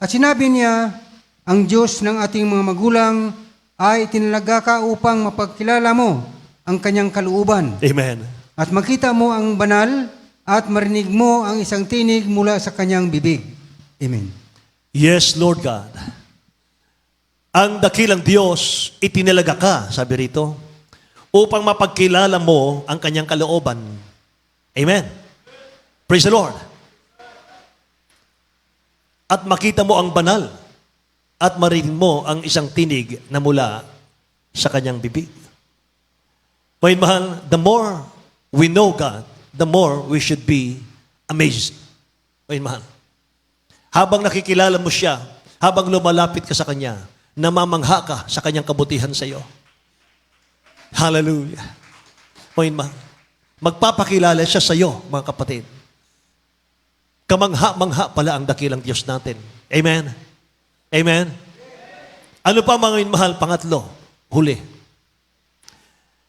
At sinabi niya, ang Diyos ng ating mga magulang ay tinalaga ka upang mapagkilala mo ang kanyang kalooban. Amen. At makita mo ang banal at marinig mo ang isang tinig mula sa kanyang bibig. Amen. Yes, Lord God. Ang dakilang Diyos, itinalaga ka, sabi rito, upang mapagkilala mo ang kanyang kalooban. Amen. Praise the Lord. At makita mo ang banal at marinig mo ang isang tinig na mula sa kanyang bibig. May mahal, the more we know God, the more we should be amazed. May mahal. Habang nakikilala mo siya, habang lumalapit ka sa kanya, namamangha ka sa kanyang kabutihan sa iyo. Hallelujah. May mahal. Magpapakilala siya sa iyo, mga kapatid. Kamangha-mangha pala ang dakilang Diyos natin. Amen. Amen. Ano pa, mga mahal? Pangatlo, huli.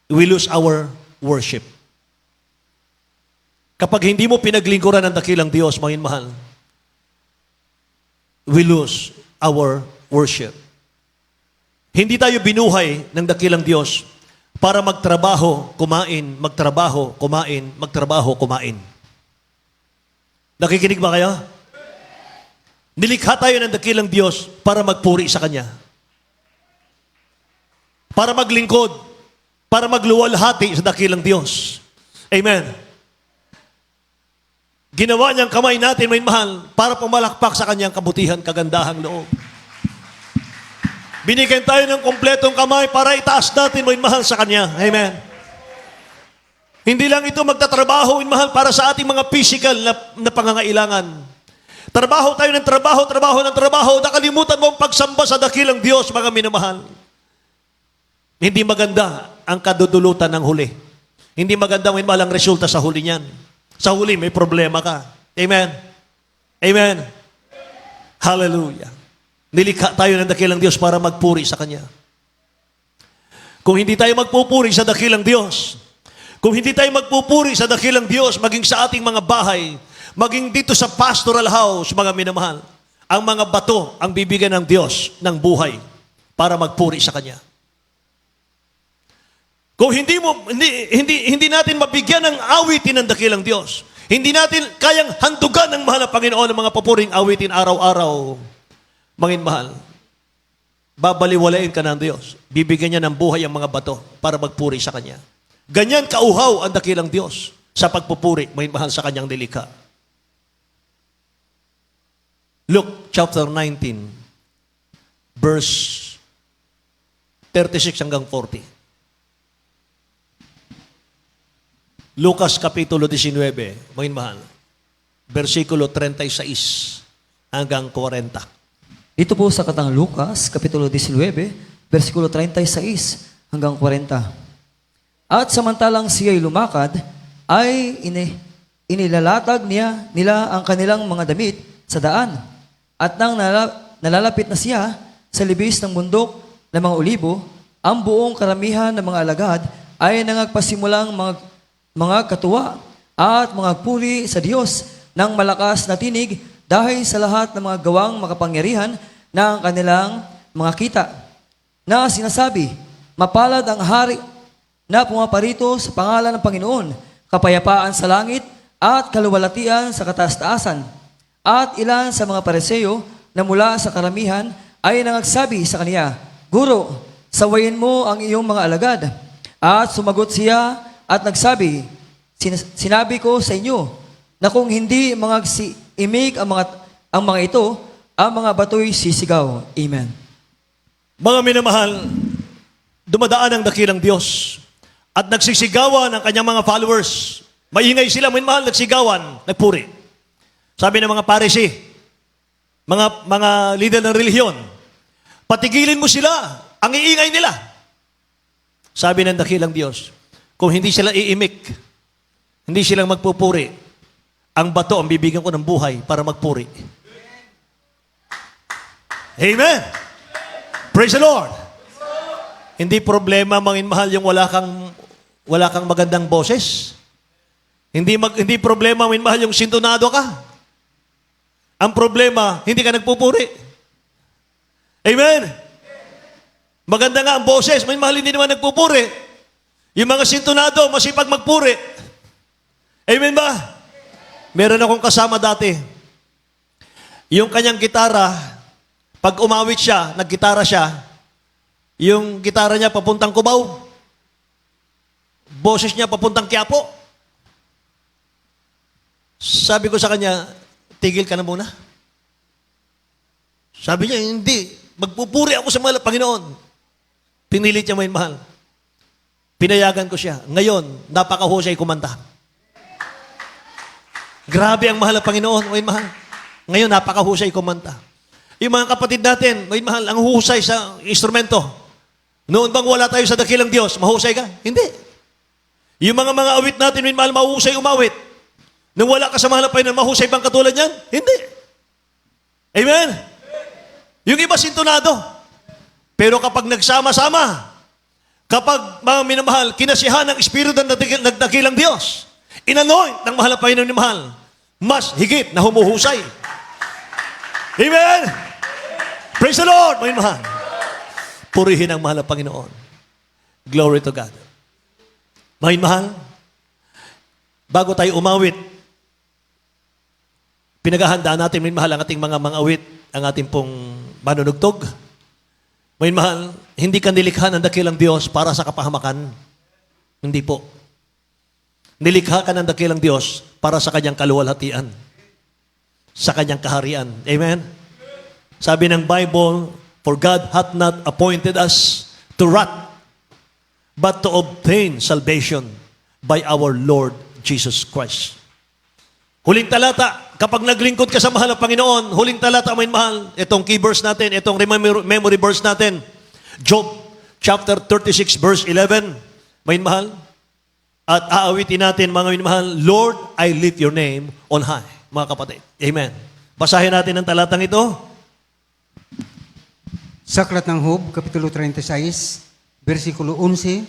We lose our worship. Kapag hindi mo pinaglingkuran ang dakilang Diyos, mga mahal, we lose our worship. Hindi tayo binuhay ng dakilang Diyos para magtrabaho, kumain, magtrabaho, kumain, magtrabaho, kumain. Nakikinig ba kayo? Nilikha tayo ng dakilang Diyos para magpuri sa Kanya. Para maglingkod. Para magluwalhati sa dakilang Diyos. Amen. Ginawa niyang kamay natin, may mahal, para pumalakpak sa Kanyang kabutihan, kagandahang loob. Binigyan tayo ng kompletong kamay para itaas natin, may mahal, sa Kanya. Amen. Hindi lang ito magtatrabaho, may mahal, para sa ating mga physical na pangangailangan. Trabaho tayo ng trabaho, nakalimutan mo ang pagsamba sa dakilang Diyos, mga minamahal. Hindi maganda ang kadudulutan ng huli. Hindi maganda may malang resulta sa huli niyan. Sa huli, may problema ka. Amen. Amen. Hallelujah. Nilikha tayo ng dakilang Diyos para magpuri sa Kanya. Kung hindi tayo magpupuri sa dakilang Diyos, kung hindi tayo magpupuri sa dakilang Diyos, maging sa ating mga bahay, maging dito sa pastoral house, mga minamahal, ang mga bato ang bibigyan ng Diyos ng buhay para magpuri sa Kanya. Kung hindi natin mabigyan ng awitin ng dakilang Diyos, hindi natin kayang handugan ng mahal na Panginoon ng mga papuring awitin araw-araw, mga mahal, babaliwalain ka ng Diyos. Bibigyan niya ng buhay ang mga bato para magpuri sa Kanya. Ganyan kauhaw ang dakilang Diyos sa pagpupuri, mga mahal, sa Kanyang nilikha. Luke chapter 19, verse 36 hanggang 40. Lucas kapitulo 19, mga mahal, versikulo 36 hanggang 40. Ito po sa Katang Lucas, Kapitulo 19, versikulo 36 hanggang 40. At samantalang siya'y lumakad, ay inilalatag nila ang kanilang mga damit sa daan. At nang nalalapit na siya sa libis ng bundok ng mga olibo, ang buong karamihan ng mga alagad ay nangagpasimulang mga katuwa at mga puri sa Diyos ng malakas na tinig dahil sa lahat ng mga gawang makapangyarihan ng kanilang mga kita, na sinasabi, mapalad ang hari na pumaparito sa pangalan ng Panginoon, kapayapaan sa langit at kaluwalhatian sa kataas-taasan. At ilan sa mga Pariseo na mula sa karamihan ay nangagsabi sa kaniya, Guro, sawayin mo ang iyong mga alagad. At sumagot siya at nagsabi, Sinabi ko sa inyo na kung hindi imig ang mga ito, ang mga bato'y sisigaw. Amen. Mga minamahal, dumadaan ang dakilang Diyos at nagsisigawan ang kanyang mga followers. Maingay sila, minamahal, nagsigawan, nagpuri. Sabi ng mga Parisi, mga leader ng relihiyon, patigilin mo sila, ang iingay nila. Sabi ng dakilang Diyos, kung hindi sila iimik, hindi silang magpupuri, ang bato ang bibigyan ko ng buhay para magpuri. Amen! Praise the Lord! Hindi problema, mga mahal, yung wala kang magandang boses. Hindi problema, mga mahal, yung sintonado ka. Ang problema, hindi ka nagpupuri. Amen? Maganda nga ang boses, mga mahal, hindi naman nagpupuri. Yung mga sintonado, masipag magpuri. Amen ba? Meron akong kasama dati. Yung kanyang gitara, pag umawit siya, naggitara siya, yung gitara niya papuntang Cubao, boses niya papuntang Quiapo. Sabi ko sa kanya, tigil ka na muna. Sabi niya, hindi. Magpupuri ako sa mahal Panginoon. Pinilit niya may mahal. Pinayagan ko siya. Ngayon, napakahusay kumanta. Grabe ang mahal Panginoon, may mahal. Ngayon, napakahusay kumanta. Yung mga kapatid natin, may mahal, ang husay sa instrumento. Noon bang wala tayo sa dakilang Diyos, mahusay ka? Hindi. Yung mga awit natin, may mahal, mahusay umawit. Nung wala ka sa mahal Panginoon, mahusay bang katulad niyan? Hindi. Amen? Yung iba sintonado. Pero kapag nagsama-sama, kapag mga minamahal, kinasihan ng Espiritu ng nagdakilang Diyos, inanoint ng mahal Panginoon ni mahal, mas higit na humuhusay. Amen? Praise the Lord, mga mahal. Purihin ang mahal Panginoon. Glory to God. Mga mahal, bago tayo umawit, pinaghahandaan natin, mga mahal, ang ating mga awit, ang ating pong manunugtog. Mga mahal, hindi ka nilikha ng dakilang Diyos para sa kapahamakan. Hindi po. Nilikha ka ng dakilang Diyos para sa kanyang kaluwalhatian. Sa kanyang kaharian. Amen? Sabi ng Bible, For God hath not appointed us to wrath, but to obtain salvation by our Lord Jesus Christ. Huling talata, kapag naglingkod ka sa mahal ng Panginoon, huling talata, may mahal, itong key verse natin, itong memory verse natin, Job chapter 36 verse 11, may mahal, at aawitin natin, mga minamahal, Lord, I lift your name on high. Mga kapatid. Amen. Basahin natin ang talatang ito. Sa Aklat ng Job, Kapitulo 36, versikulo 11,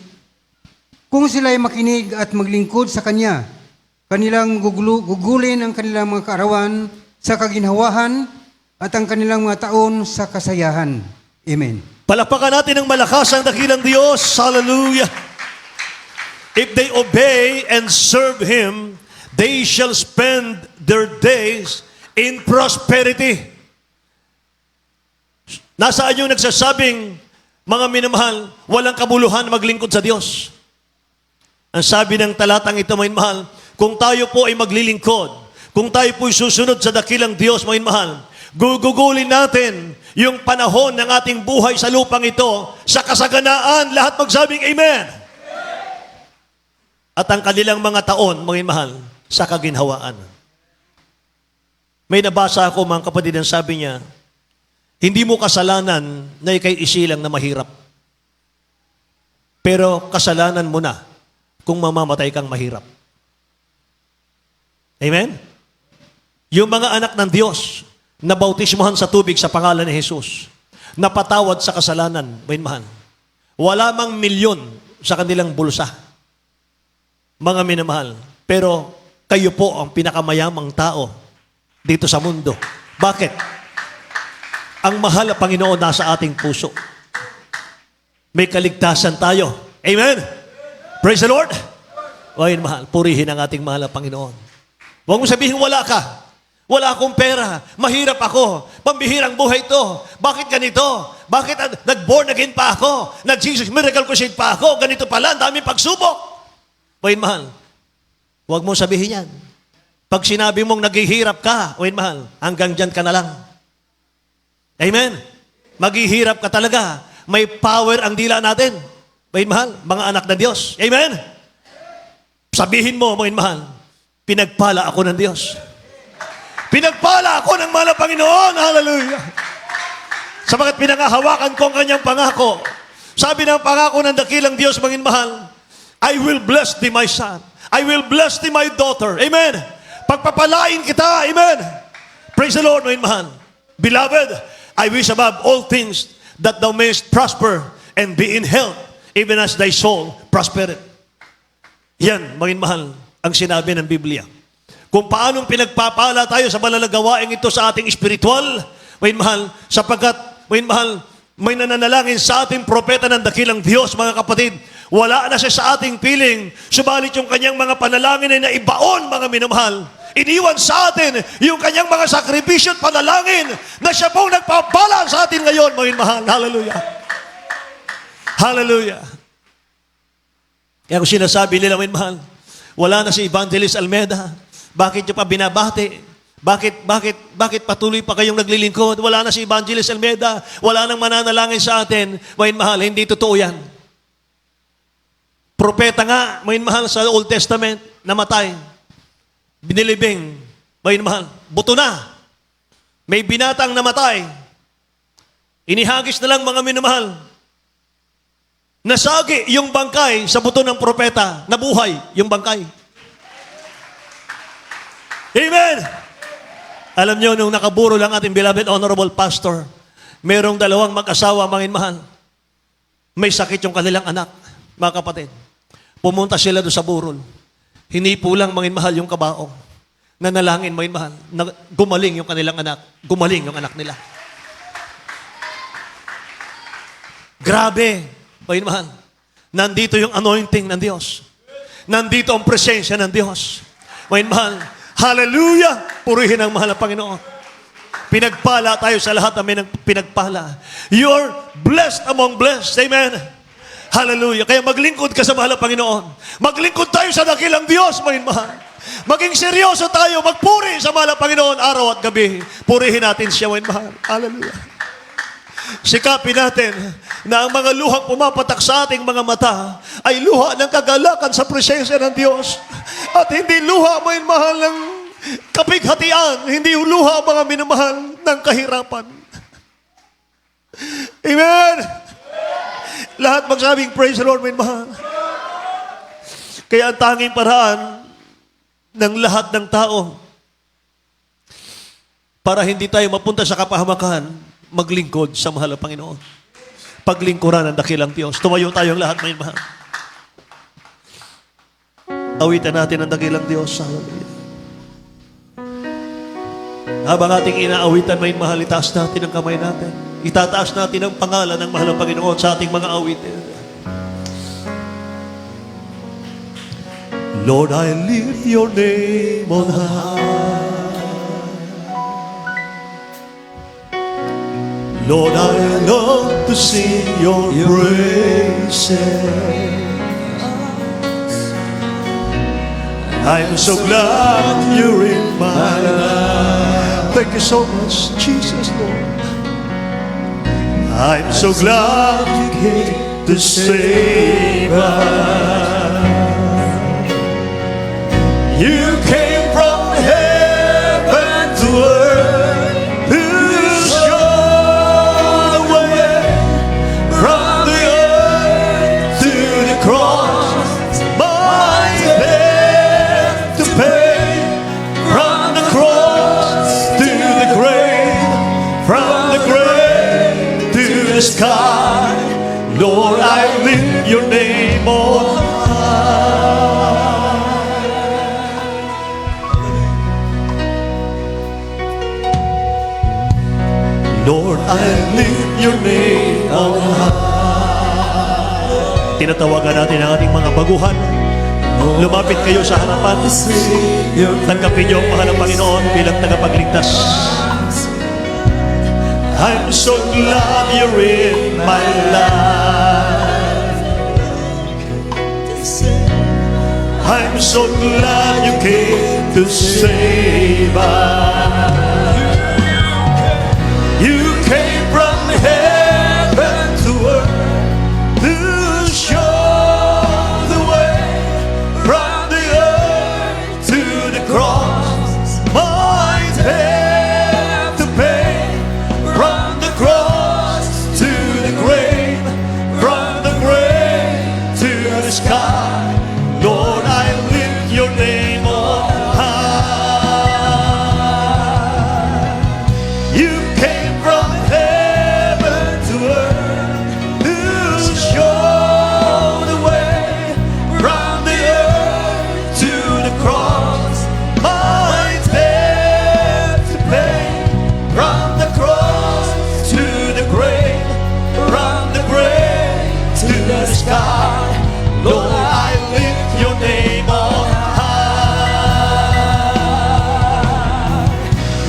Kung sila'y makinig at maglingkod sa Kanya, kanilang gugulin ang kanilang mga kaarawan sa kaginhawahan at ang kanilang mga taon sa kasayahan. Amen. Palakpakan natin ng malakas ang dakilang Diyos. Hallelujah. If they obey and serve Him, they shall spend their days in prosperity. Nasaan yung nagsasabing, mga minamahal, walang kabuluhan maglingkod sa Diyos? Ang sabi ng talatang ito, mga minamahal, kung tayo po ay maglilingkod, kung tayo po ay susunod sa dakilang Diyos, mga minamahal, gugugulin natin yung panahon ng ating buhay sa lupang ito sa kasaganaan, lahat magsabing Amen. At ang kanilang mga taon, mga minamahal, sa kaginhawaan. May nabasa ako, mga kapatid, ang sabi niya, hindi mo kasalanan na ikay isilang na mahirap. Pero kasalanan mo na kung mamamatay kang mahirap. Amen? Yung mga anak ng Diyos na bautismohan sa tubig sa pangalan ni Jesus, napatawad sa kasalanan, mahal. Wala mang milyon sa kanilang bulsa. Mga minamahal. Pero kayo po ang pinakamayamang tao dito sa mundo. Bakit? Ang mahal na Panginoon nasa ating puso. May kaligtasan tayo. Amen? Praise the Lord. Ngayon, mahal, purihin ang ating mahal na Panginoon. Huwag mo sabihin, wala ka. Wala akong pera. Mahirap ako. Pambihirang buhay to. Bakit ganito? Bakit nag-born again pa ako? Nag-Jesus Miracle Crusade pa ako? Ganito pala, ang daming pagsubok. Ngayon, mahal, huwag mo sabihin yan. Pag sinabi mong naghihirap ka, ngayon, mahal, hanggang dyan ka na lang. Amen? Maghihirap ka talaga. May power ang dila natin. Ngayon, mahal, mga anak ng Diyos. Amen? Sabihin mo, ngayon, mahal, pinagpala ako ng Diyos. Pinagpala ako ng mahal na Panginoon. Hallelujah. Sapagat pinangahawakan ko ang kanyang pangako. Sabi ng pangako ng dakilang Diyos, mangin mahal, I will bless thee, my son. I will bless thee, my daughter. Amen. Pagpapalain kita. Amen. Praise the Lord, mangin mahal. Beloved, I wish above all things that thou mayest prosper and be in health, even as thy soul prospereth. Yan, mangin mahal, ang sinabi ng Biblia. Kung paanong pinagpapala tayo sa malalagawaing ito sa ating espiritual, may mahal, sapagkat, may mahal, may nananalangin sa ating propeta ng dakilang Diyos, mga kapatid, wala na siya sa ating piling, subalit yung kanyang mga panalangin ay naibaon, mga minamahal. Iniwan sa atin yung kanyang mga sakripisyo at panalangin na siya pong nagpapala sa atin ngayon, mga minamahal. Hallelujah. Hallelujah. Kaya kung sinasabi nila, mga minamahal, wala na si Evangelist Almeida. Bakit nyo pa binabati? Bakit patuloy pa kayong naglilingkod? Wala na si Evangelist Almeida. Wala nang mananalangin sa atin. Mayin mahal, hindi totoo yan. Propeta nga, mayin mahal, sa Old Testament, namatay. Binilibing. Mayin mahal, buto na. May binatang namatay. Inihagis na lang mga minamahal. Nasagi yung bangkay sa buto ng propeta. Nabuhay yung bangkay. Amen! Alam nyo, nung nakaburo lang ating beloved honorable pastor, merong dalawang mag-asawa, mangin mahal. May sakit yung kanilang anak, mga kapatid. Pumunta sila doon sa burol. Hinipo lang, mangin mahal, yung kabaong. Nanalangin, mangin mahal. Gumaling yung kanilang anak. Gumaling yung anak nila. Grabe, mangin mahal. Nandito yung anointing ng Diyos. Nandito ang presensya ng Diyos. Mangin mahal. Hallelujah! Purihin ang mahal na Panginoon. Pinagpala tayo sa lahat namin ng pinagpala. You're blessed among blessed. Amen? Hallelujah. Kaya maglingkod ka sa mahal na Panginoon. Maglingkod tayo sa dakilang Diyos, mahal. Maging seryoso tayo, magpuri sa mahal na Panginoon araw at gabi. Purihin natin siya, mahal. Hallelujah. Sikapin natin na ang mga luhang pumapatak sa ating mga mata ay luha ng kagalakan sa presensya ng Diyos. At hindi luha, mahal, ng kapighatian. Hindi luha, mga minamahal, ng kahirapan. Amen! Lahat magsabing, praise the Lord, mahal. Kaya ang tanging paraan ng lahat ng tao para hindi tayo mapunta sa kapahamakan, maglingkod sa mahal na Panginoon. Paglingkuran ng dakilang Diyos. Tumayo tayong lahat, mahal. Awitan natin ang dakilang Diyos. Hallelujah. Habang ating inaawitan, mahal, itaas natin ang kamay natin. Itataas natin ang pangalan ng mahal na Panginoon sa ating mga awitin. Lord, I lift your name on high. Lord, I love to sing your praises. I'm so glad you're in my life. Thank you so much, Jesus, Lord. I'm so glad you came to save us. You came from heaven to earth to show the way from the earth to the cross. My debt to pay, from the cross to the grave, from the grave to the sky. Lord, I lift your name on high. Lord, I lift your name on high. Tinatawagan natin ang ating mga baguhan. Lumapit kayo sa harapan. Tanggapin niyo ang mahal ng Panginoon bilang tagapagligtas. I'm so glad you're in my life. I'm so glad you came to save us. You came from heaven to earth to show the way from the earth to the cross. My debt to pay from the cross to the grave, from the grave to the sky. Lord, I lift your name on high. You came from heaven to earth to show the way from the earth to the cross. My debt to pay from the cross to the grave, from the grave to the sky. Lord, I lift your name on high.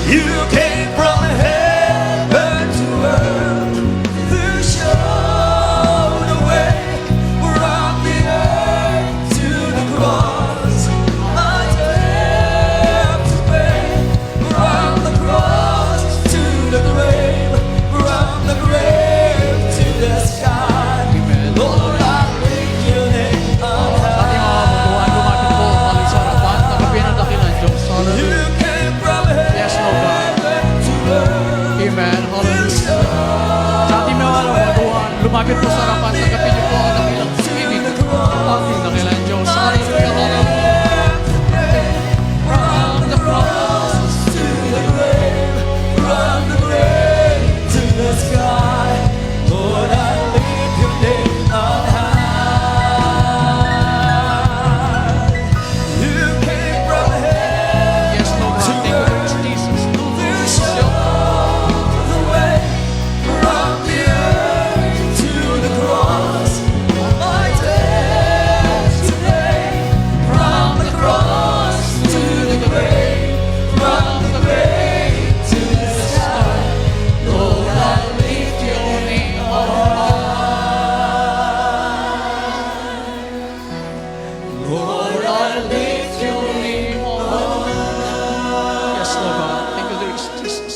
You came from heaven to earth to show the way from the earth to the cross. My debt to pay from the cross to the grave, from the grave to the sky. Lord, I lift your name on high. Lumapit po kami sa harapan. Tanggapin ang dakilan Diyos. You Hallelujah. came from Yes, Lord God. heaven to earth. Amen. Hallelujah. Sa ating mga alawaduhan, lumapit po sa harapan. Tanggapin niyo po ang dakilang spirit. Ating dakilan Diyos. Hallelujah. Hallelujah. From the cross to the grave, from the grave to the sky, Lord, I lift your name on high. You came from heaven Yes, Lord God. Thank you, Lord Jesus. to show the way from the earth to the cross. My debt to pay from the cross to the grave, from the grave to the sky. Lord, I lift your name on high. Lord, I lift your name on high. Yes, Lord God. Thank you, Lord Jesus.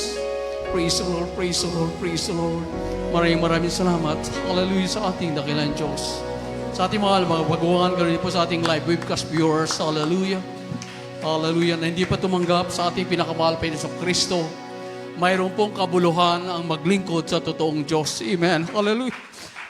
Praise the Lord, praise the Lord, praise the Lord. Maraming salamat. Hallelujah sa ating dakilang Diyos. Sa ating mga baguhan, ganoon po sa ating live webcast viewers. Hallelujah. Hallelujah. Na hindi pa tumanggap sa ating pinakamahal pa sa Kristo. Mayroon pong kabuluhan ang maglingkod sa totoong Diyos. Amen. Hallelujah.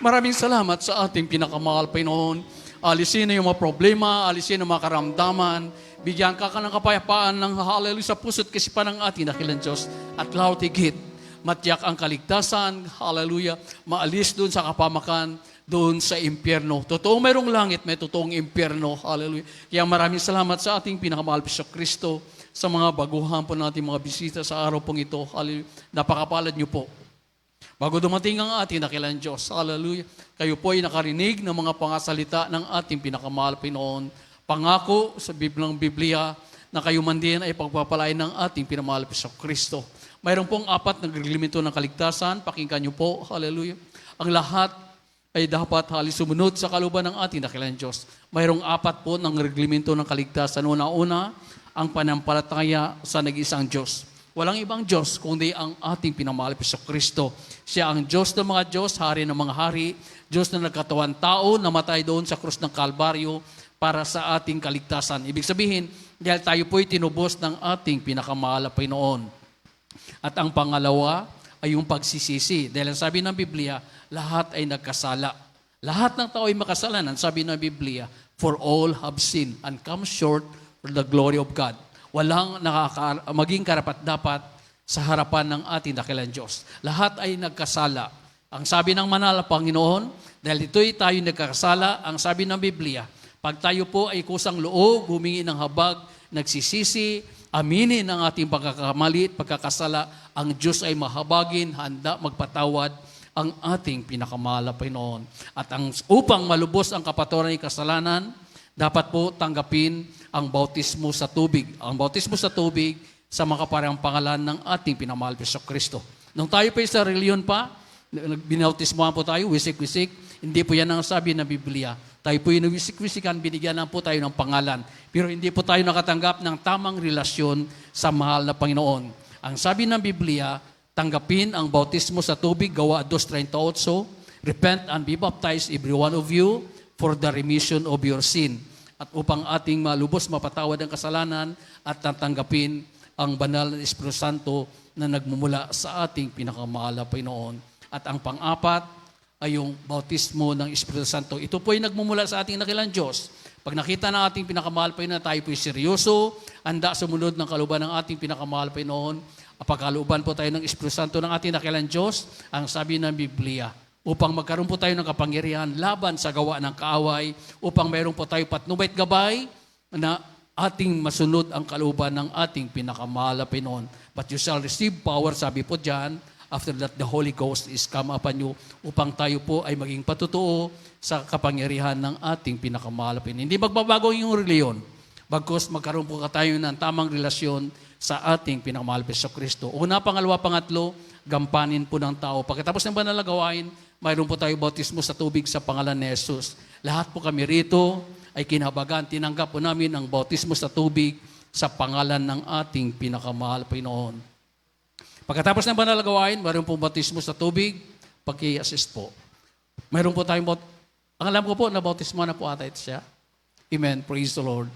Maraming salamat sa ating pinakamahal Panginoon. Alisin na yung mga problema, alisin ang mga karamdaman, bigyan ka ng kapayapaan ng hallelujah sa puso't kasipan ng ating dakilang Diyos. At lahat higit, matiyak ang kaligtasan, hallelujah, maalis doon sa kapamakan, doon sa impyerno. Totoong mayroong langit, may totoong impyerno, hallelujah. Kaya maraming salamat sa ating pinakamahal sa Kristo, sa mga baguhan po natin mga bisita sa araw pong ito, hallelujah. Napakapalad niyo po. Bago dumating ang ating dakilang Diyos, hallelujah, kayo po ay nakarinig ng mga pangasalita ng ating pinakamahal Panginoon. Pangako sa Biblia na kayo man din ay pagpapalain ng ating pinamahal sa Kristo. Mayroon pong 4 na reglamento ng kaligtasan, pakinggan niyo po, hallelujah. Ang lahat ay dapat sumunod sa kalooban ng ating dakilang Diyos. Mayroong 4 po ng reglamento ng kaligtasan. Una-una, ang panampalataya sa nag-isang Diyos. Walang ibang Diyos kundi ang ating pinamahal sa Kristo. Siya ang Diyos ng mga Diyos, Hari ng mga hari, Diyos na nagkatawan tao, namatay doon sa krus ng Kalbaryo para sa ating kaligtasan. Ibig sabihin, dahil tayo po'y tinubos ng ating pinakamahal na Panginoon. At ang pangalawa ay yung pagsisisi. Dahil ang sabi ng Biblia, lahat ay nagkasala. Lahat ng tao ay makasalanan. Sabi ng Biblia, for all have sinned and come short for the glory of God. Walang maging karapat-dapat sa harapan ng ating dakilang Diyos. Lahat ay nagkasala. Ang sabi ng manal na Panginoon, dahil ito'y tayo nagkakasala, ang sabi ng Biblia, pag tayo po ay kusang loob, humingi ng habag, nagsisisi, aminin ang ating pagkakamali at pagkakasala, ang Diyos ay mahabagin, handa magpatawad ang ating pinakamahal na Panginoon. At upang malubos ang kapatawaran ng kasalanan, dapat po tanggapin ang bautismo sa tubig. Ang bautismo sa tubig sa makaparang pangalan ng ating pinamahal na Kristo. Nung tayo pa sa reliyon pa, binautismohan po tayo, wisik-wisik, hindi po yan ang sabi ng Biblia. Tayo po yung wisik-wisikan, binigyan lang po tayo ng pangalan. Pero hindi po tayo nakatanggap ng tamang relasyon sa mahal na Panginoon. Ang sabi ng Biblia, tanggapin ang bautismo sa tubig, Gawa 2:38, repent and be baptized every one of you for the remission of your sin. At upang ating malubos, mapatawad ang kasalanan at tatanggapin ang banal na Espiritu Santo na nagmumula sa ating pinakamahal na Panginoon. At ang pang-apat ay yung bautismo ng Espiritu Santo. Ito po ay nagmumula sa ating dakilang Diyos. Pag nakita ng ating pinakamahal Panginoon, tayo po ay seryoso, handa sumunod ng kalooban ng ating pinakamahal Panginoon. Pagkalooban po tayo ng Espiritu Santo ng ating dakilang Diyos, ang sabi ng Biblia, upang magkaroon po tayo ng kapangyarihan laban sa gawa ng kaaway, upang mayroon po tayo patnubay at gabay na ating masunod ang kalooban ng ating pinakamahal na Panginoon. But you shall receive power, sabi po dyan, after that the Holy Ghost is come upon you, upang tayo po ay maging patutuo sa kapangyarihan ng ating pinakamahal na Panginoon. Hindi magbabago yung reliyon, bagkus magkaroon po tayo ng tamang relasyon sa ating pinakamahal na Kristo. Una, pangalawa, pangatlo, gampanin po ng tao. Pagkatapos ng banal na gawain, mayroon po tayo bautismo sa tubig sa pangalan ni Jesus. Lahat po kami rito ay kinabagan, tinanggap po namin ang bautismo sa tubig sa pangalan ng ating pinakamahal Panginoon. Pagkatapos ng banal na gawain, mayroon po bautismo sa tubig, pag-i-assist po. Mayroon po tayong ang alam ko po na bautismo na po ata ito siya. Amen. Praise the Lord.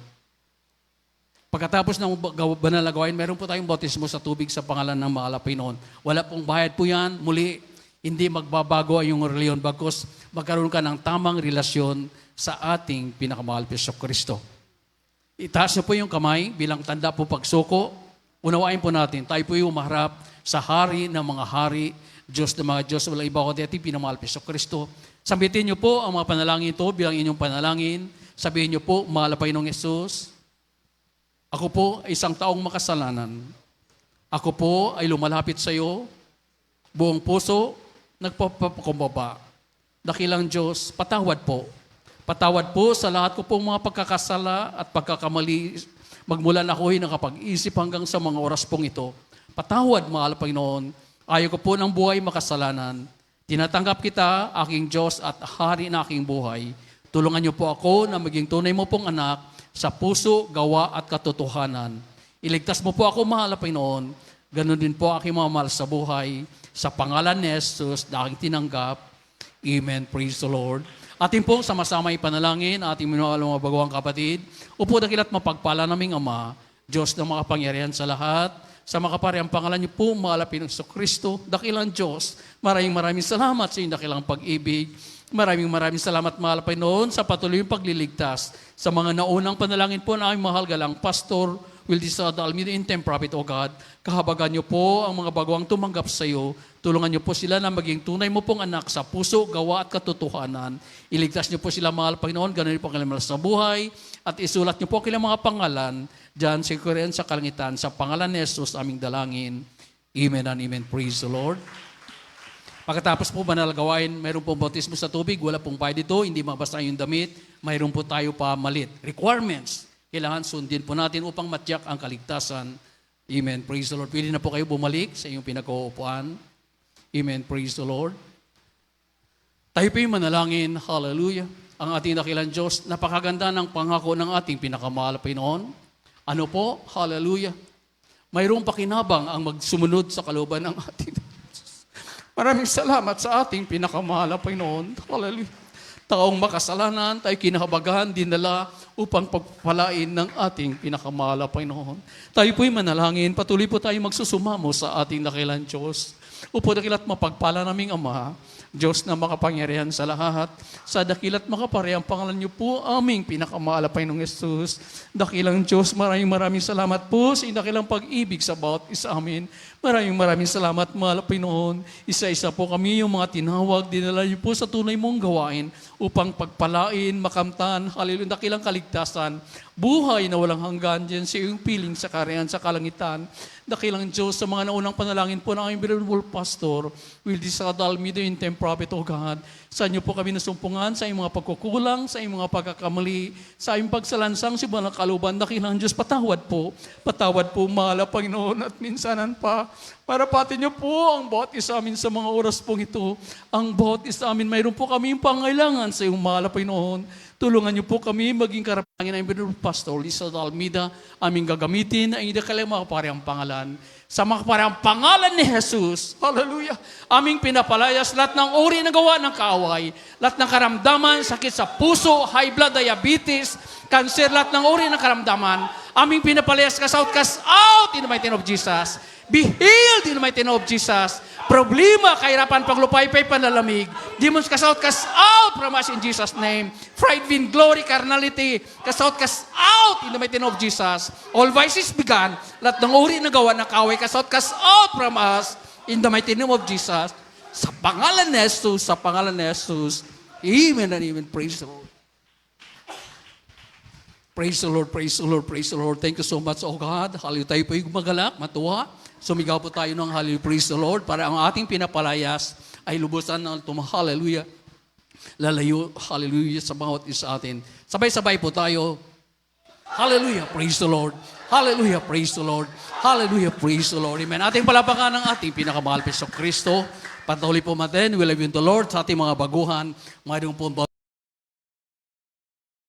Pagkatapos ng banal na gawain, mayroon po tayong bautismo sa tubig sa pangalan ng mahal na Panginoon. Wala pong bayad po yan. Muli, hindi magbabago ang iyong reliyon bagkus magkaroon ka ng tamang relasyon sa ating pinakamahal na Kristo. Itaas niyo po yung kamay bilang tanda po pagsuko. Unawain po natin, tayo po yung umaharap sa hari ng mga hari, Diyos ng mga Diyos, walang iba kundi ating pinamahal na Kristo. Sambitin niyo po ang mga panalangin ito bilang inyong panalangin. Sabihin niyo po, mahal na Panginoong Yesus, ako po ay isang taong makasalanan. Ako po ay lumalapit sa iyo, buong puso, nagpapakumbaba. Dakilang Diyos, patawad po. Patawad po sa lahat ko pong mga pagkakasala at pagkakamali, magmula na ako'y nakapag-isip hanggang sa mga oras pong ito. Patawad, mahal Panginoon. Ayaw ko po ng buhay makasalanan. Tinatanggap kita, aking Diyos at hari na aking buhay. Tulungan niyo po ako na maging tunay mo pong anak sa puso, gawa at katotohanan. Iligtas mo po ako, mahal na Panginoon. Ganon din po aking mga mahal sa buhay. Sa pangalan ni Jesus na aking tinanggap. Amen. Praise the Lord. Ating pong sama-sama ipanalangin, ating minahal mga bagawang kapatid. Upo dakilat mapagpala naming Ama, Diyos na makapangyarihan sa lahat. Sa makapariang pangalan niyo po, mahal na Panginoong Kristo, dakilang Diyos. Maraming salamat sa inyong dakilang pag-ibig. Maraming salamat, mahal na Panginoon, sa patuloy yung pagliligtas. Sa mga naunang panalangin po na aming mahal galang Pastor Wildisa Almeida Intem Prophet, O God, kahabagan niyo po ang mga bagawang tumanggap sa iyo. Tulungan niyo po sila na maging tunay mo pong anak sa puso, gawa at katotohanan. Iligtas niyo po sila, mahal Panginoon, ganun po kanilang sa buhay. At isulat niyo po kanilang mga pangalan dyan sa Korean sa kalangitan. Sa pangalan ni Jesus, aming dalangin. Amen and amen. Praise the Lord. Pagkatapos po banal gawain, mayroon pong bautismo sa tubig, wala pong bayad dito, hindi mabasa yung damit, mayroon po tayo pa malit. Requirements. Kailangan sundin po natin upang matyak ang kaligtasan. Amen. Praise the Lord. Pwede na po kayo bumalik sa inyong pinag-uupuan. Amen. Praise the Lord. Tayo po yung manalangin. Hallelujah. Ang ating dakilang Diyos, napakaganda ng pangako ng ating pinakamahal na Panginoon. Ano po? Hallelujah. Mayroong pakinabang ang magsumunod sa kalooban ng ating Diyos. Maraming salamat sa ating pinakamahal na Panginoon. Hallelujah. Taong makasalanan, tayo kinahabagan, dinala upang pagpalain ng ating pinakamahal na Panginoon. Tayo po'y manalangin, patuloy po tayo magsusumamo sa ating dakilang Diyos. Upo dakilat mapagpala naming Ama, Diyos na makapangyarihan sa lahat, sa dakilat makaparehang pangalan niyo po aming pinakamahal na Panginoong Yesus. Dakilang Diyos, maraming salamat po sa dakilang pag-ibig sa bawat isa amin. Maraming salamat, mahal na Panginoon. Isa-isa po kami yung mga tinawag, dinala niyo po sa tunay mong gawain upang pagpalain, makamtan, hallelujah, dakilang kaligtasan, buhay na walang hanggan dyan sa iyong piling sa kariyan sa kalangitan. Dakilang Diyos, sa mga naunang panalangin po ng aming Venerable Pastor, Will Disadal, Media Intem Prophet, O God, sa inyo po kami nasumpungan, sa inyong mga pagkukulang, sa inyong mga pagkakamali, sa inyong pagsalansang si Banal Kaluban, dakilang Diyos, patawad po, mahal Panginoon, at minsanan pa, para pati niyo po ang bawat isa amin sa mga oras pong ito, ang bawat isa amin, mayroon po kami pangailangan sa iyong mahal Panginoon. Tulungan niyo po kami maging karapangin ng Venerable Pastor Lisa Dalmida, aming gagamitin ang hindi kailang makaparehang pangalan. Sa makaparehang pangalan ni Jesus, hallelujah, aming pinapalayas lahat ng uri ng gawa ng kaaway, lahat ng karamdaman, sakit sa puso, high blood, diabetes, cancer, lahat ng uri ng karamdaman, aming pinapalayas, cast out in the mighty name of Jesus. Be healed in the mighty name of Jesus. Problema, kahirapan, paglupaypay, panlalamig. Demons, cast out from us in Jesus' name. Pride, vain glory, carnality, cast out in the mighty name of Jesus. All vices began. Lahat ng uri na gawa ng kaway, cast out from us in the mighty name of Jesus. Sa pangalan ni Jesus, sa pangalan ni Jesus. Amen and amen. Praise the Lord. Praise the Lord, praise the Lord, praise the Lord. Thank you so much, oh God. Hallelujah, tayo po yung magalak, matuwa. Sumigaw po tayo ng hallelujah, praise the Lord, para ang ating pinapalayas ay lubusan ng hallelujah. Lalayo, hallelujah, sa bawat isa atin. Sabay-sabay po tayo. Hallelujah, praise the Lord. Hallelujah, praise the Lord. Hallelujah, praise the Lord. Amen. Ating palapakan ng ating pinakamahal Kristo. Patuloy po natin, we love you in the Lord. Sa ating mga baguhan, mayroon po